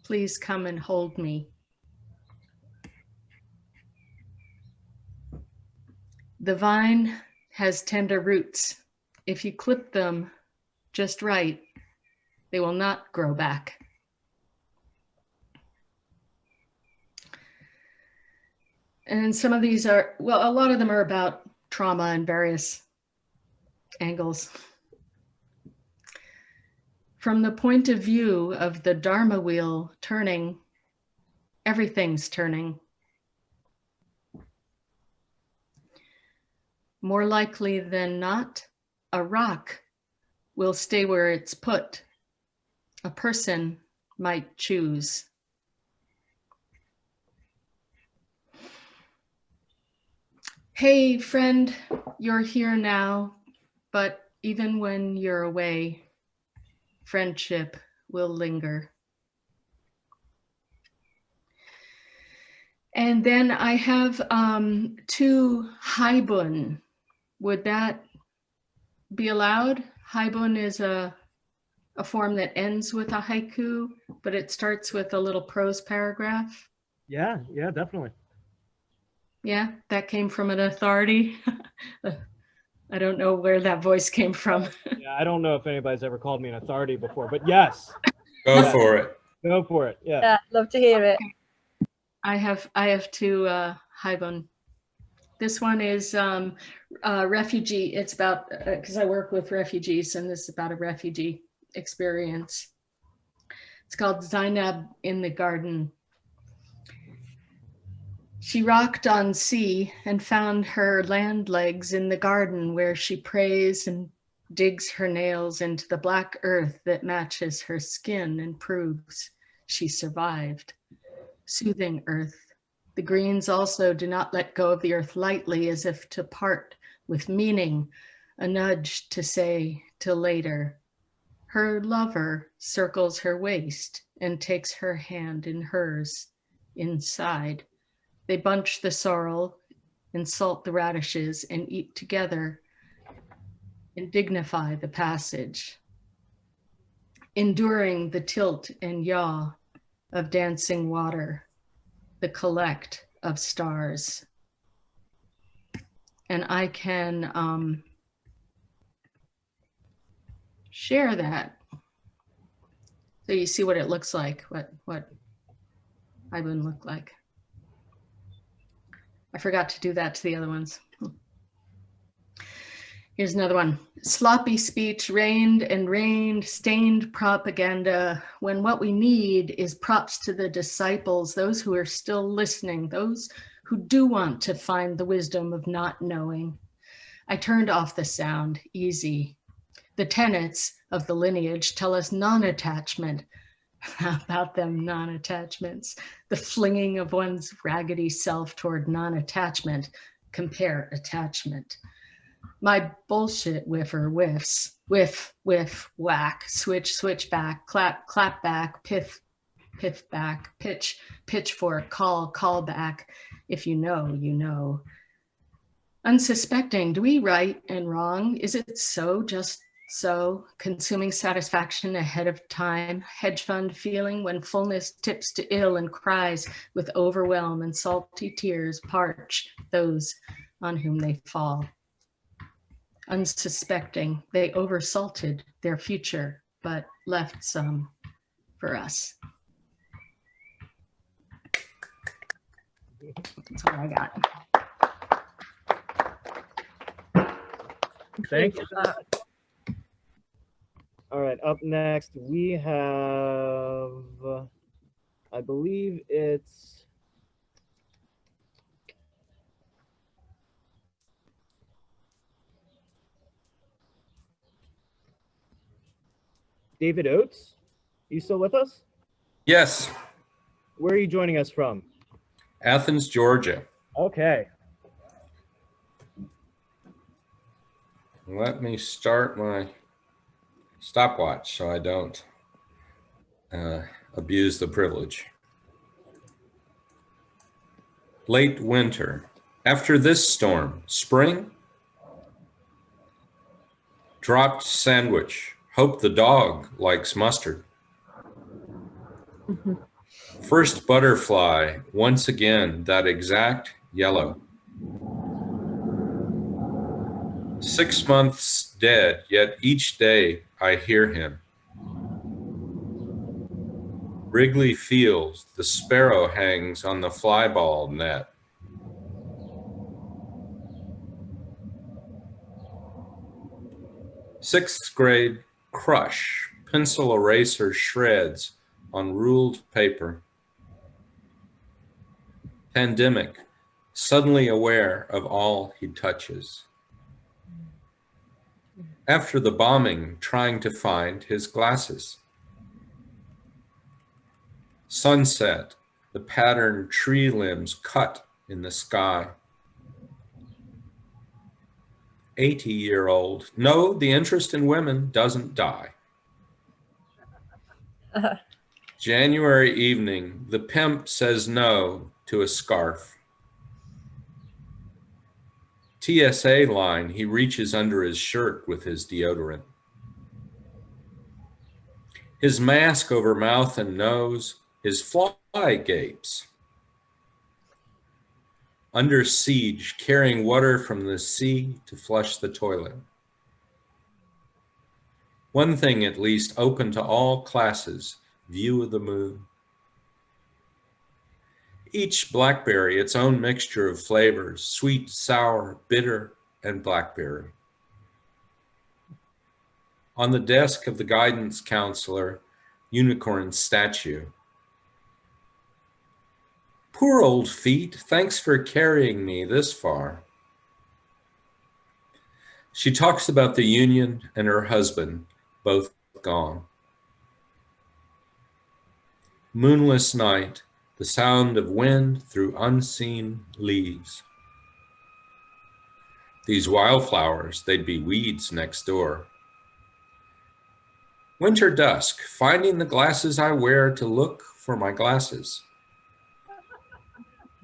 [SPEAKER 4] Please come and hold me. The vine has tender roots. If you clip them just right, they will not grow back. And some of these are, well, a lot of them are about trauma in various angles. From the point of view of the Dharma wheel turning, everything's turning. More likely than not, a rock will stay where it's put. A person might choose. Hey, friend, you're here now, but even when you're away, friendship will linger. And then I have 2 haibun. Would that be allowed? Haibun is a form that ends with a haiku, but it starts with a little prose paragraph.
[SPEAKER 1] Yeah, definitely.
[SPEAKER 4] Yeah, that came from an authority. I don't know where that voice came from.
[SPEAKER 1] Yeah, I don't know if anybody's ever called me an authority before, but yes.
[SPEAKER 9] Go for it.
[SPEAKER 1] Go for it. Yeah.
[SPEAKER 3] Yeah, love to hear it.
[SPEAKER 4] I have 2 haibun. This one is refugee. It's about, because I work with refugees, and this is about a refugee experience. It's called Zainab in the Garden. She rocked on sea and found her land legs in the garden, where she prays and digs her nails into the black earth that matches her skin and proves she survived. Soothing earth. The greens also do not let go of the earth lightly, as if to part with meaning, a nudge to say till later. Her lover circles her waist and takes her hand in hers inside. They bunch the sorrel and salt the radishes and eat together and dignify the passage, enduring the tilt and yaw of dancing water, the collect of stars. And I can share that so you see what it looks like, what haibun look like. I forgot to do that to the other ones. Here's another one. Sloppy speech rained and rained, stained propaganda, when what we need is props to the disciples, those who are still listening, those who do want to find the wisdom of not knowing. I turned off the sound, easy. The tenets of the lineage tell us non-attachment. How about them non-attachments? The flinging of one's raggedy self toward non-attachment. Compare attachment. My bullshit whiffer whiffs. Whiff, whiff, whack. Switch, switch back. Clap, clap back. Piff, piff back. Pitch, pitchfork. Call, call back. If you know, you know. Unsuspecting, do we right and wrong? Is it so just So, consuming satisfaction ahead of time, hedge fund feeling when fullness tips to ill and cries with overwhelm and salty tears parch those on whom they fall. Unsuspecting, they oversalted their future, but left some for us. That's all I got.
[SPEAKER 1] Thank you. All right, up next we have, I believe it's David Oates. You still with us?
[SPEAKER 9] Yes,
[SPEAKER 1] Where are you joining us from?
[SPEAKER 9] Athens, Georgia.
[SPEAKER 1] Okay.
[SPEAKER 9] Let me start my stopwatch so I don't abuse the privilege. Late winter. After this storm, spring? Dropped sandwich. Hope the dog likes mustard. First butterfly, once again, that exact yellow. 6 months dead, yet each day I hear him. Wrigley Fields, the sparrow hangs on the flyball net. Sixth grade crush, pencil eraser shreds on ruled paper. Pandemic, suddenly aware of all he touches. After the bombing, trying to find his glasses. Sunset, the patterned tree limbs cut in the sky. 80-year-old, no, the interest in women doesn't die. January evening, the pimp says no to a scarf. TSA line, he reaches under his shirt with his deodorant. His mask over mouth and nose, his fly gapes. Under siege, carrying water from the sea to flush the toilet. One thing at least open to all classes, view of the moon. Each blackberry its own mixture of flavors, sweet, sour, bitter, and blackberry. On the desk of the guidance counselor, unicorn statue. Poor old feet, thanks for carrying me this far. She talks about the union and her husband, both gone. Moonless night, the sound of wind through unseen leaves. These wildflowers, they'd be weeds next door. Winter dusk, finding the glasses I wear to look for my glasses.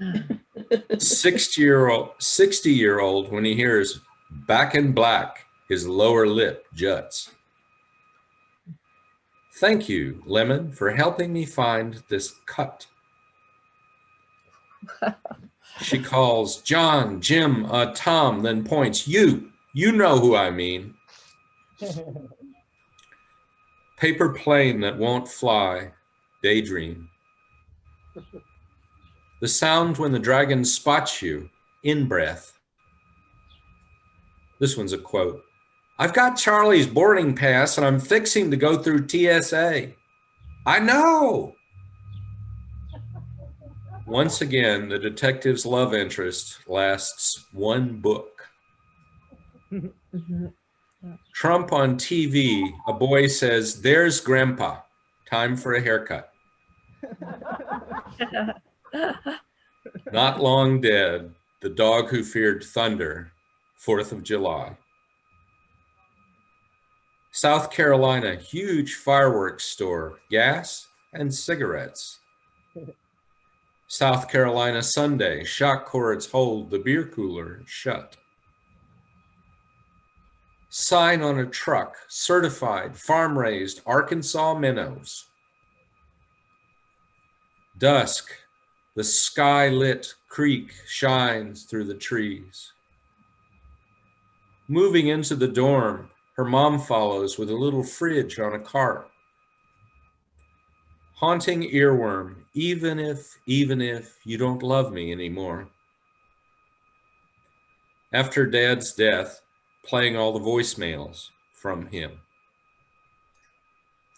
[SPEAKER 9] 60-year-old when he hears back in black, his lower lip juts. Thank you, Lemon, for helping me find this cut. She calls John, Jim, Tom, then points, you know who I mean. Paper plane that won't fly, daydream. The sound when the dragon spots you, in-breath. This one's a quote. I've got Charlie's boarding pass and I'm fixing to go through TSA. I know. Once again, the detective's love interest lasts one book. Trump on TV, a boy says, there's Grandpa, time for a haircut. Not long dead, the dog who feared thunder, 4th of July. South Carolina, huge fireworks store, gas and cigarettes. South Carolina Sunday, shock cords hold the beer cooler shut. Sign on a truck, certified, farm-raised Arkansas minnows. Dusk, the sky-lit creek shines through the trees. Moving into the dorm, her mom follows with a little fridge on a cart. Haunting earworm, even if you don't love me anymore. After Dad's death, playing all the voicemails from him.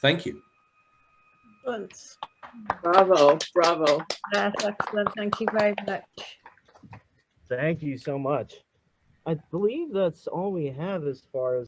[SPEAKER 9] Thank you.
[SPEAKER 3] Excellent.
[SPEAKER 11] Bravo, bravo.
[SPEAKER 3] That's excellent. Thank you very much.
[SPEAKER 1] Thank you so much. I believe that's all we have as far as